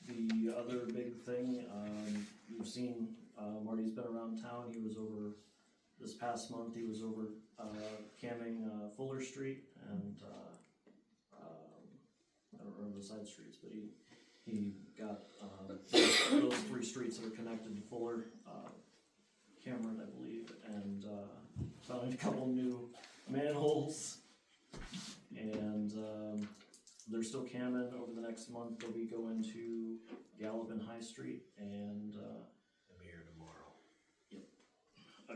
The other big thing, you've seen, Marty's been around town. He was over this past month. He was over camming Fuller Street and I don't remember the side streets, but he got those 3 streets that are connected to Fuller, Cameron, I believe, and found a couple new manholes. And they're still camming. Over the next month, they'll be going to Gallup and High Street, and I'll be here tomorrow. Yep.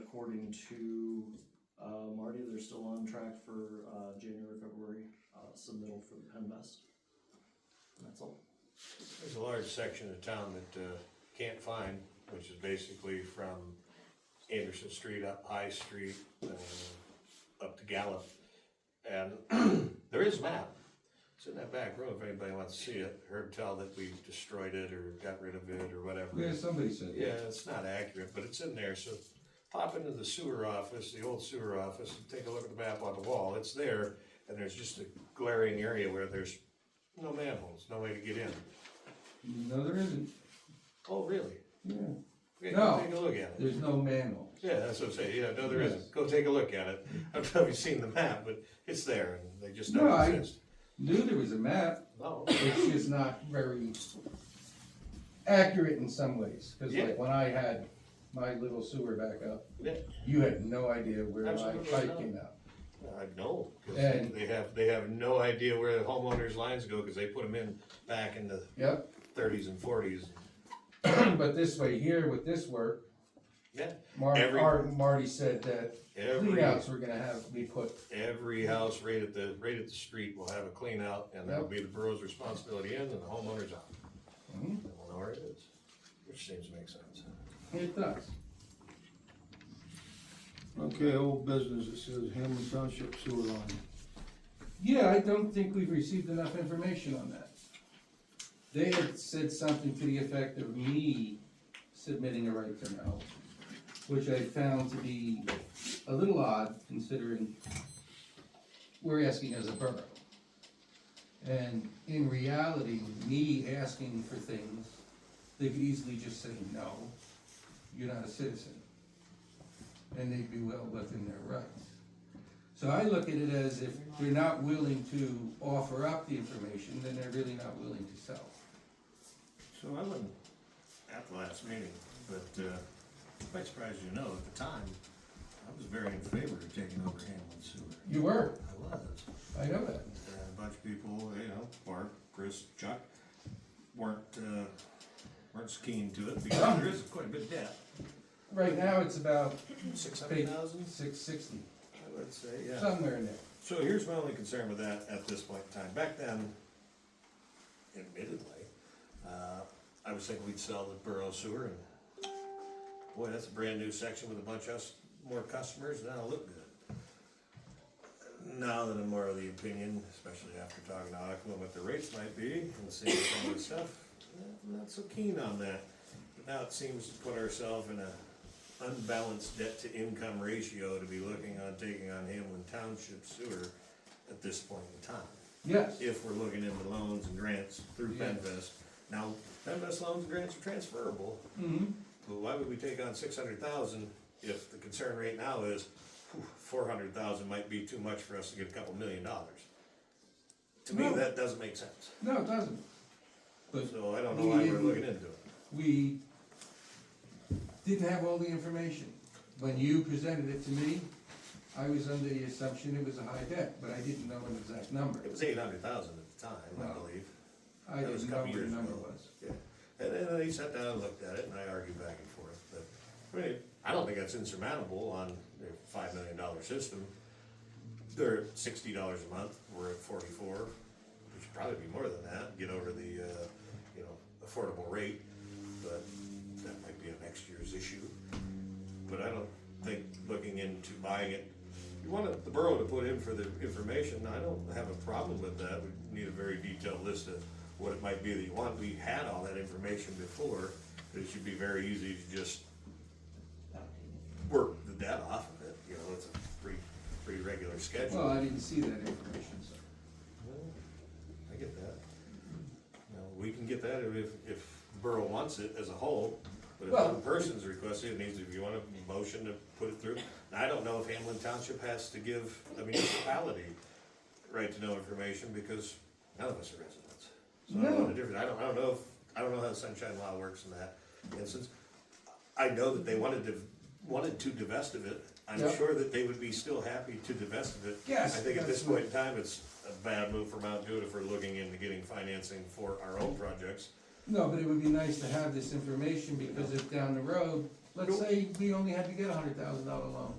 According to Marty, they're still on track for January, February submittal for the Penvest. And that's all. There's a large section of town that can't find, which is basically from Anderson Street up High Street, up to Gallup. And there is a map. It's in that back room if anybody wants to see it. Heard tell that we destroyed it or got rid of it or whatever. Yeah, somebody said that. Yeah, it's not accurate, but it's in there, so pop into the sewer office, the old sewer office, and take a look at the map on the wall, it's there, and there's just a glaring area where there's no manholes, no way to get in. No, there isn't. Oh, really? Yeah. Okay, No. go take a look at it. There's no manhole. Yeah, that's what I'm saying, yeah, no, there Yes. isn't, go take a look at it. I don't know if you've seen the map, but it's there, and they just No, don't I exist. knew there was a map. No. It's just not very accurate in some ways, cause Yeah. like when I had my little sewer back up, Yeah. you had no idea where my Absolutely pipe not. came out. I know, 'cause And- they have no idea where the homeowners' lines go, cause they put them in back in the Yep, thirties and forties. but this way here with this work, Yeah, Marty said that cleanouts were gonna have to be put. every house right at the street will have a clean out, and that'll be the borough's responsibility in and the homeowners out. Mhm. And we'll know where it is, which seems to make sense. It does. Okay, old business, it says Hamlin Township sewer line. Yeah, I don't think we've received enough information on that. They had said something to the effect of me submitting a right to know, which I found to be a little odd considering we're asking as a borough. And in reality, me asking for things, they could easily just say, no, you're not a citizen. And they'd be well within their rights. So I look at it as if they're not willing to offer up the information, then they're really not willing to sell. So I wasn't at the last meeting, but, quite surprised you know, at the time, I was very in favor of taking over Hamlin Sewer. You were, I was. I know that. A bunch of people, you know, Bart, Chris, Chuck, weren't as keen to it, because there is quite a bit of debt. Right now, it's about 600,000? 660, I would say, yeah. somewhere in there. So here's my only concern with that at this point in time. Back then, admittedly, I was thinking we'd sell the borough sewer, and boy, that's a brand new section with a bunch of more customers, and that'll look good. Now that I'm more of the opinion, especially after talking to Aqua, what the rates might be, and seeing some of the stuff, I'm not so keen on that. But now it seems to put ourselves in a unbalanced debt to income ratio to be looking on taking on Hamlin Township sewer at this point in time. Yes, If we're looking into loans and grants through Yes. PenFest. Now, PenFest loans and grants are transferable, mm-hmm, but why would we take on 600,000 if the concern right now is 400,000 might be too much for us to get a couple $1 million? To me, No. that doesn't make sense. no, it doesn't. But So I don't know why we're looking into it. we didn't have all the information. When you presented it to me, I was under the assumption it was a high debt, but I didn't know an exact number. It was 800,000 at the time, I Wow. believe. I That was a didn't know couple what the years number ago. was. Yeah, and then he sat down and looked at it, and I argued back and forth, but, I mean, I don't think that's insurmountable on a $5 million system. They're at $60 a month, we're at 44, we should probably be more than that, get over the, affordable rate, but that might be a next year's issue. But I don't think looking into buying it, you want the borough to put in for the information, I don't have a problem with that, we need a very detailed list of what it might be that you want. We had all that information before, but it should be very easy to just work the debt off of it, it's a pretty regular schedule. Well, I didn't see that information, so. Well, I get that. We can get that if the borough wants it as a whole, but if Well- one person's requesting it, needs, if you want a motion to put it through. Now, I don't know if Hamlin Township has to give a municipality right to know information, because none of us are residents. So I don't know No. the difference, I don't know how the sunshine law works in that instance. I know that they wanted to divest of it. I'm Yep. sure that they would be still happy to divest of it. Yes, I think at this that's point in time, it's a bad move for Mount Jewett if we're looking into getting financing for our own projects. No, but it would be nice to have this information, because if down the road, let's say we only had to get $100,000 loan,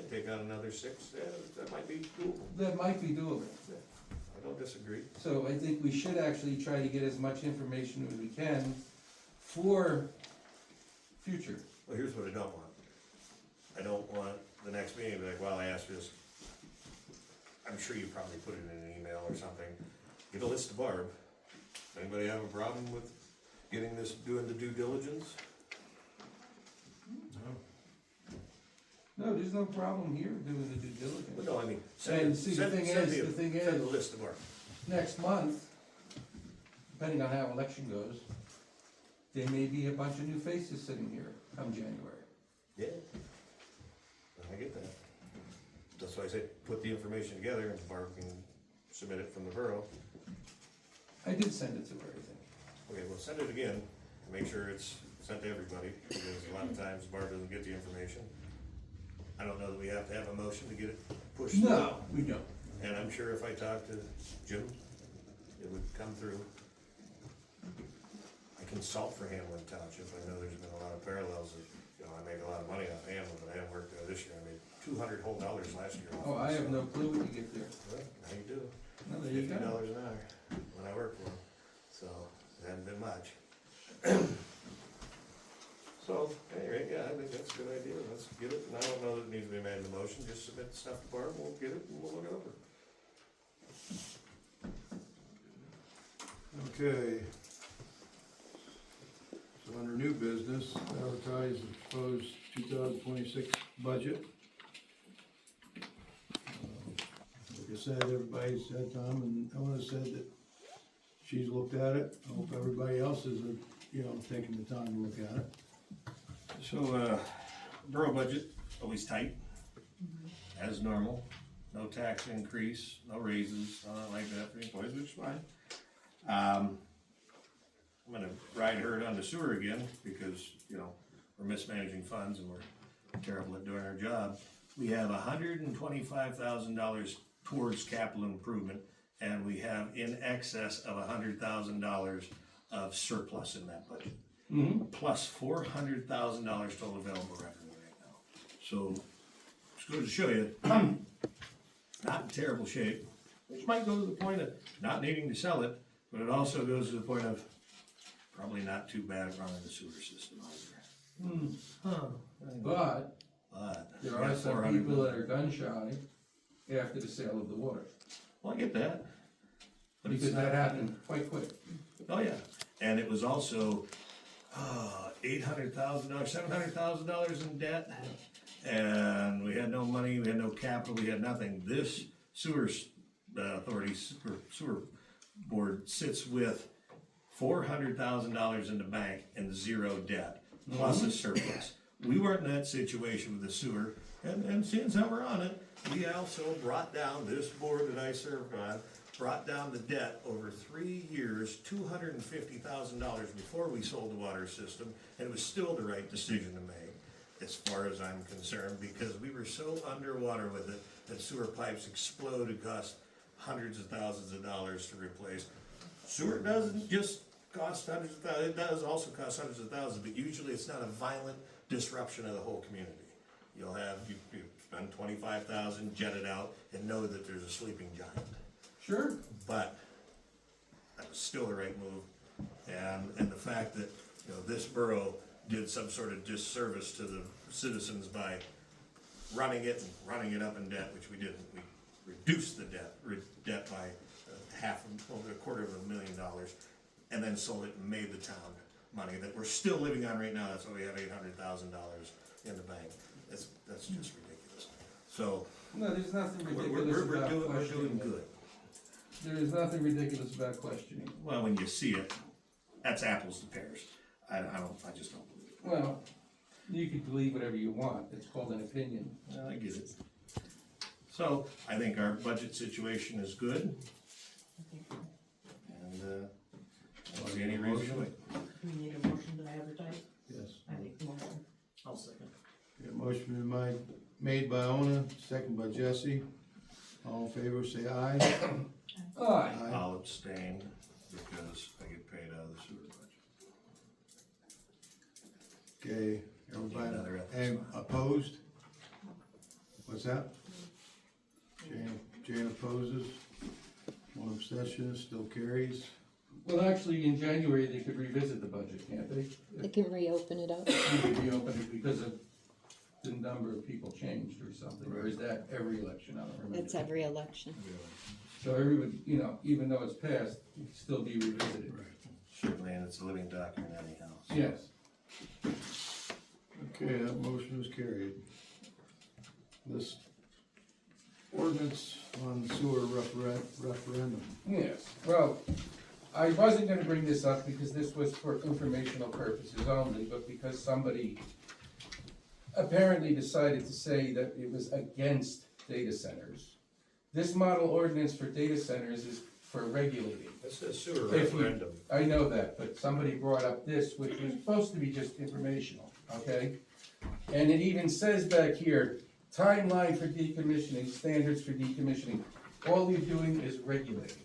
Take on another 6, that might be doable. that might be doable. I don't disagree. So I think we should actually try to get as much information as we can for future. Well, here's what I don't want. I don't want the next meeting to be like, well, I asked this. I'm sure you probably put it in an email or something. Get a list to Barb. Does anybody have a problem with doing the due diligence? No, there's no problem here doing the due But diligence. no, I mean, And see, the thing send is, the list of our, next month, depending on how election goes, there may be a bunch of new faces sitting here come January. yeah. I get that. That's why I say, put the information together and Barb can submit it from the borough. I did send it to her, I think. Okay, well, send it again, and make sure it's sent to everybody, because a lot of times Barb doesn't get the information. I don't know that we have to have a motion to get it pushed through. No, we don't. And I'm sure if I talked to Jim, it would come through. I consult for Hamlin Township, I know there's been a lot of parallels, that, you know, I make a lot of money off Hamlin, but I haven't worked there this year, I made $200 whole last year. Oh, I have no clue what you get there. Well, now you do. No, there you $50 go. an hour when I worked for them, so it hasn't been much. So, anyway, yeah, I think that's a good idea, let's get it, and I don't know that it needs to be made in the motion, just submit the stuff to Barb, we'll get it, and we'll look it over. Okay. So under new business, advertise the proposed 2026 budget. Like I said, everybody said, Tom and Ella said that she's looked at it. I hope everybody else is, taking the time to look at it. So, borough budget, always tight, as normal, no tax increase, no raises, nothing like that for employees, which is fine. I'm gonna ride herd on the sewer again, because, we're mismanaging funds and we're terrible at doing our job. We have $125,000 towards capital improvement, and we have in excess of $100,000 of surplus in that budget. Plus $400,000 total available revenue right now. So, just goes to show you, not in terrible shape, which might go to the point of not needing to sell it, but it also goes to the point of probably not too bad at running the sewer system either. But there are yeah, some 400 people that are gun shy after the sale of the water. Well, I get that. But it's Because not- that happened quite quick. Oh, yeah, and it was also, $800,000, $700,000 in debt. And we had no money, we had no capital, we had nothing. This sewer authority, or sewer board sits with $400,000 in the bank and zero debt, plus a surplus. We weren't in that situation with the sewer, and seeing as how we're on it, we also brought down, this board that I served on, brought down the debt over 3 years, $250,000 before we sold the water system, and it was still the right decision to make, as far as I'm concerned, because we were so underwater with it that sewer pipes exploded, cost hundreds of thousands of dollars to replace. Sewer doesn't just cost hundreds of thousands, it does also cost hundreds of thousands, but usually it's not a violent disruption of the whole community. You'll have, you spend 25,000, jet it out, and know that there's a sleeping giant. Sure. But that was still the right move, and the fact that, this borough did some sort of disservice to the citizens by running it up in debt, which we didn't. We reduced the debt by over $250,000, and then sold it and made the town money that we're still living on right now. That's why we have $800,000 in the bank. That's just ridiculous. So No, there's nothing ridiculous we're about doing questioning it. good. There is nothing ridiculous about questioning. Well, when you see it, that's apples to pears. I just don't believe it. Well, you can believe whatever you want. It's called an opinion. Well, I get it. So, I think our budget situation is good. And, I don't see any reason to wait. We need a motion to advertise. Yes. I make the motion. I'll second. Okay, motion been made by Ona, second by Jesse. All in favor, say aye. Aye. I'll abstain because I get paid out of the sewer budget. Okay, Another everybody, ethics and fine. opposed? What's that? Jane opposes. One abstention, still carries. Well, actually, in January, they could revisit the budget, can't they? They can reopen it up. They could reopen it because of the number of people changed or something, or is that every election? I don't remember. It's every election. So everybody, even though it's passed, it can still be revisited. Certainly, and it's a living document anyhow. So. Yes. Okay, that motion is carried. this ordinance on sewer referendum. Yes, well, I wasn't gonna bring this up because this was for informational purposes only, but because somebody apparently decided to say that it was against data centers. This model ordinance for data centers is for regulating. That's a sewer If you- referendum. I know that, but somebody brought up this, which was supposed to be just informational, okay? And it even says back here, timeline for decommissioning, standards for decommissioning. All we're doing is regulating.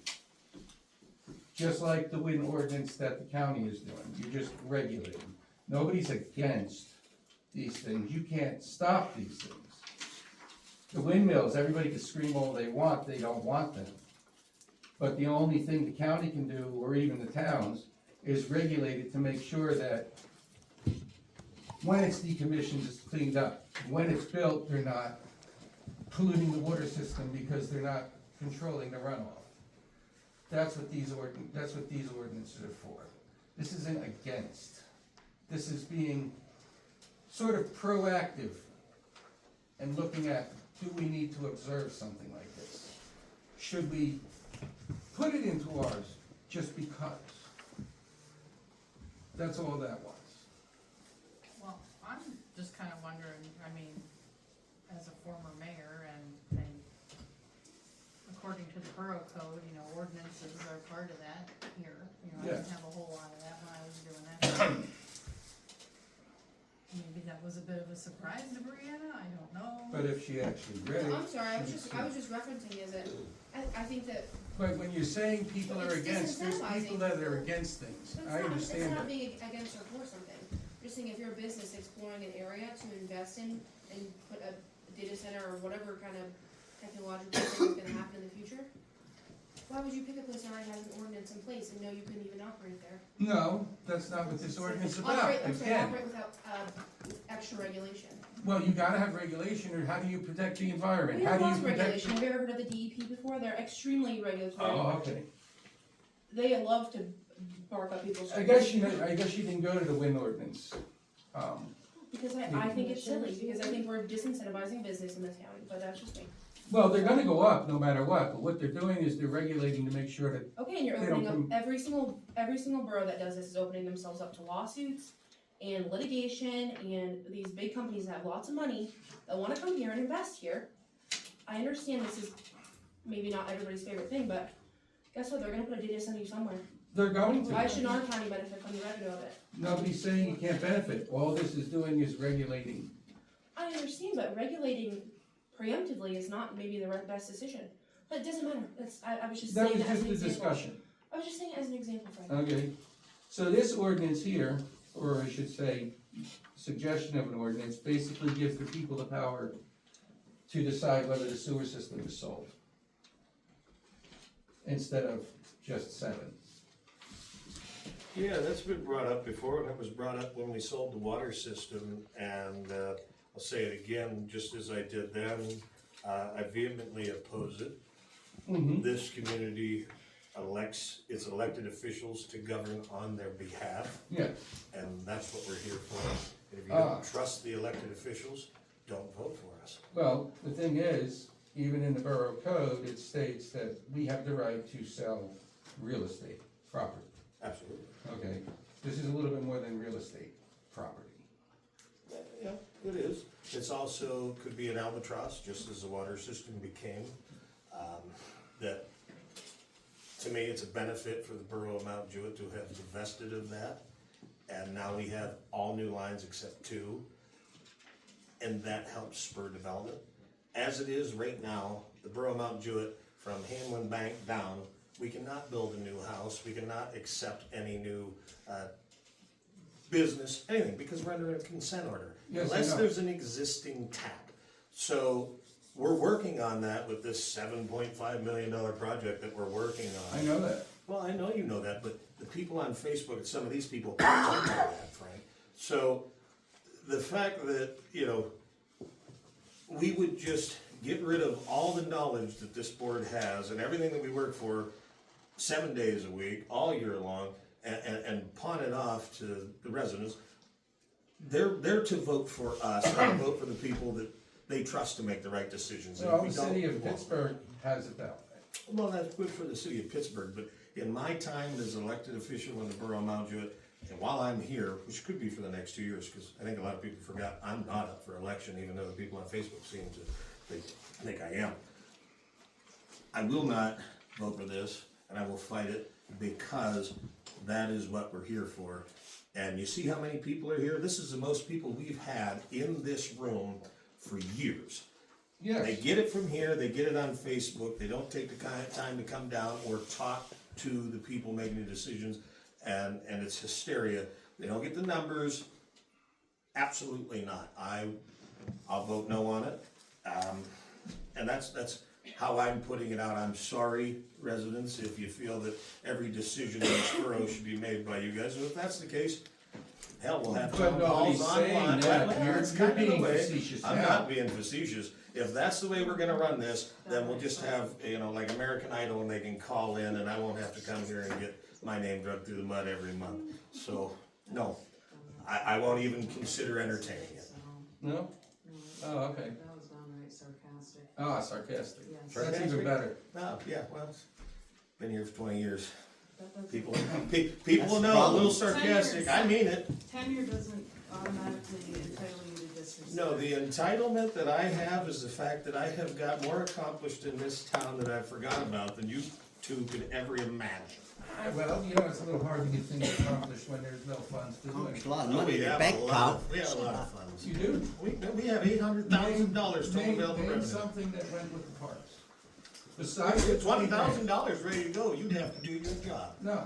Just like the wind ordinance that the county is doing, you're just regulating. Nobody's against these things, you can't stop these things. The windmills, everybody can scream all they want, they don't want them. But the only thing the county can do, or even the towns, is regulate it to make sure that when it's decommissioned, it's cleaned up. When it's built, they're not polluting the water system because they're not controlling the runoff. That's what these ordinances are for. This isn't against. This is being sort of proactive and looking at, do we need to observe something like this? Should we put it into ours just because? That's all that was. Well, I'm just kind of wondering, I mean, as a former mayor and according to the borough code, you know, ordinances are part of that here. You know, I didn't have a whole lot of that when I was doing that. Maybe that was a bit of a surprise to Brianna, I don't know. But if she actually read it. I'm sorry, I was just referencing is that, I think that But when you're saying people are It's against, there's people disincentivizing. that are against things. I it's understand not that. being against or for something. Just saying if you're a business exploring an area to invest in and put a data center or whatever kind of technological thing is gonna happen in the future, why would you pick a place that already has an ordinance in place and know you couldn't even operate there? No, that's not what this ordinance is about, Operate again. without, extra regulation. Well, you gotta have regulation, or how do you protect the environment? We How have do you lots of protect? regulation. Have you ever heard of the DEP before? They're extremely regulatory. Oh, okay. They love to bark up people's. I guess you didn't go to the wind ordinance. Because I think it's silly, because I think we're disincentivizing business in the town, but that's just me. Well, they're gonna go up no matter what, but what they're doing is they're regulating to make sure that, Okay, and you're They don't opening up, every single borough that does this is opening themselves up to lawsuits and litigation, and these big companies that have lots of money that wanna come here and invest here. I understand this is maybe not everybody's favorite thing, but guess what, they're gonna put a data center somewhere. they're going to. Why should our county benefit from the revenue of it? Nobody's saying you can't benefit, all this is doing is regulating. I understand, but regulating preemptively is not maybe the best decision, but it doesn't matter, I was just That saying was that as just an a example. discussion. I was just saying it as an example, Frank. Okay, so this ordinance here, or I should say, suggestion of an ordinance, basically gives the people the power to decide whether the sewer system is sold. Instead of just 7. Yeah, that's been brought up before, and it was brought up when we sold the water system, and I'll say it again, just as I did then, I vehemently oppose it. Mm-hmm. This community elects its elected officials to govern on their behalf, Yeah, and that's what we're here for. If you Ah. don't trust the elected officials, don't vote for us. well, the thing is, even in the borough code, it states that we have the right to sell real estate property. Absolutely. Okay, this is a little bit more than real estate property. Yeah, it is. It's also, could be an albatross, just as the water system became. That, to me, it's a benefit for the borough of Mount Jewett to have divested of that. And now we have all new lines except 2. And that helps spur development. As it is right now, the borough of Mount Jewett, from Hamlin Bank down, we cannot build a new house, we cannot accept any new business, anything, because we're under a consent order. Yes, I Unless know. there's an existing tap. So, we're working on that with this $7.5 million project that we're working on. I know that. Well, I know you know that, but the people on Facebook, some of these people don't know that, Frank. So, the fact that, we would just get rid of all the knowledge that this board has and everything that we work for 7 days a week, all year long, and pawn it off to the residents. They're to vote for us, not vote for the people that they trust to make the right decisions. And if Well, we the don't, city we of won't. Pittsburgh has it that way. Well, that's good for the city of Pittsburgh, but in my time as an elected official in the borough of Mount Jewett, and while I'm here, which could be for the next 2 years, because I think a lot of people forgot I'm not up for election, even though the people on Facebook seem to think I am. I will not vote for this, and I will fight it, because that is what we're here for. And you see how many people are here? This is the most people we've had in this room for years. They Yes, get it from here, they get it on Facebook, they don't take the kind of time to come down or talk to the people making the decisions, and it's hysteria. They don't get the numbers, absolutely not. I'll vote no on it. And that's how I'm putting it out. I'm sorry, residents, if you feel that every decision in this borough should be made by you guys, and if that's the case, hell, we'll have But town nobody's halls saying online. that. Well, You're- that's you're kind of the being way. facetious I'm now. not being facetious. If that's the way we're gonna run this, then we'll just have, like American Idol, and they can call in, and I won't have to come here and get my name dragged through the mud every month. So, no, I won't even consider entertaining it. no? Oh, okay. That was downright sarcastic. Ah, sarcastic. Yes. That's even better. Oh, yeah, well, been here for 20 years. That doesn't- People That's will the know, a little problem. sarcastic, I mean it. Tenure doesn't automatically entitle you to disrespect. No, the entitlement that I have is the fact that I have got more accomplished in this town that I forgot about than you two could ever imagine. Well, it's a little hard to get things accomplished when there's no funds to do There's it. a lot of Oh, money in we your have bank a lot account. of- We have a lot of funds. You do? We have $800,000 total Name available revenue. something that went with the parks. Besides the $20,000 ready to go, you'd have to do your job. No,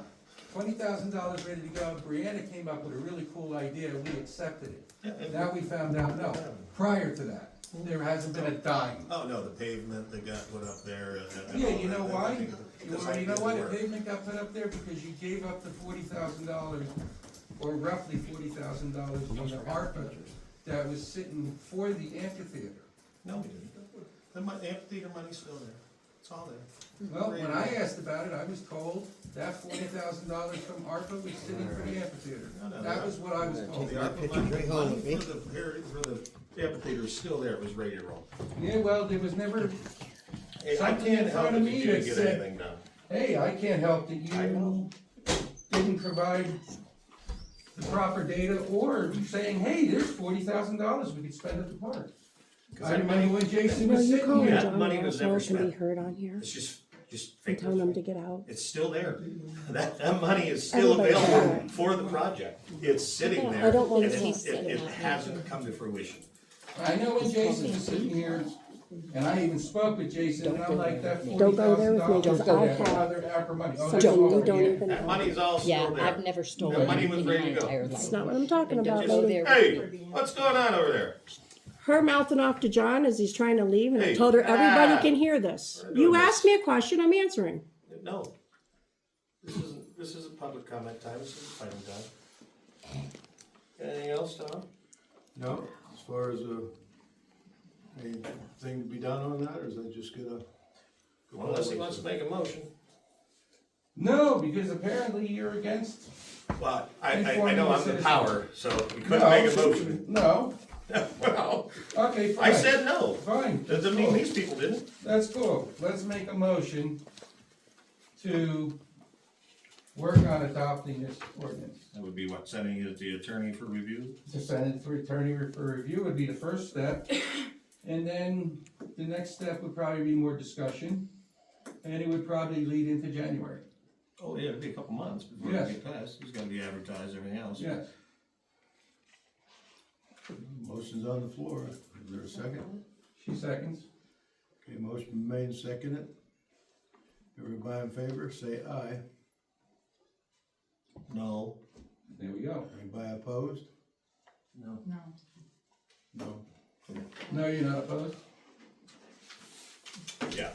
$20,000 ready to go. Brianna came up with a really cool idea, we accepted it. Now we found out, no, prior to that, there hasn't been a dime. Oh, no, the pavement that got put up there. and Yeah, all you know that, why? because I You know did why the the work. pavement got put up there? Because you gave up the $40,000, or roughly $40,000 from the ARPA that was sitting for the amphitheater. No, we didn't. The amphitheater money's still there. It's all there. Well, when I asked about it, I was told that $40,000 from ARPA was sitting for the amphitheater. No, That was what I was told. The ARPA picture right home with me. for the amphitheater is still there, it was ready to roll. Yeah, well, there was never, Hey, I Something can't in help front it of that me you didn't that get said- anything done. hey, I can't help that I you know. didn't provide the proper data, or saying, hey, there's $40,000 we could spend at the park. I remember when Jason was sitting here. That money was never spent. heard on here It's just and tell them to get out. It's still there. That money is still Everybody's available got it. for the project. It's sitting there. I don't wanna and see it hasn't come to fruition. I know when Jason was sitting here, and I even spoke with Jason, and I'm like, that Don't go there with me, $40,000 because I is have other ARPA money. Oh, Something that's you all don't over here. even That know. money's all Yeah, still there. I've never The stolen money anything was in ready my to go. entire life. That's not what I'm talking And don't about, go lady. there Hey, with me. what's going on over there? Her mouthing off to John as he's trying to leave, and I Hey, told her everybody ah. can hear this. We're You doing this. asked me a question, I'm answering. No. This isn't public comment time, this is fighting time. Anything else, Tom? No, as far as, anything to be done on that, or is that just gonna? Well, unless he wants to make a motion. No, because apparently you're against. Well, I know I'm the power, so we couldn't No, make a motion. No, Well, okay, fine. I said no. Fine. Doesn't mean these people didn't. That's cool. Let's make a motion to work on adopting this ordinance. That would be what, sending it to the attorney for review? To send it to attorney for review would be the first step. And then the next step would probably be more discussion. And it would probably lead into January. Oh, yeah, it'd be a couple months before it Yes. gets passed. It's gotta be advertised, everything else. Yes. Motion's on the floor, is there a second? She seconds. Okay, motion made and seconded. Everybody in favor, say aye. No. There we go. Anybody opposed? No. No. No. No, you're not opposed? Yeah.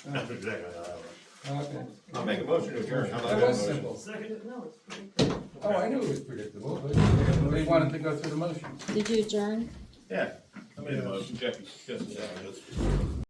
That's exactly how that works. Okay. I'll make a motion to adjourn. How about That that was motion? simple. No, it's predictable. Oh, I knew it was predictable, but they wanted to go through the motion. Did you adjourn? Yeah. I made a motion. Jesse.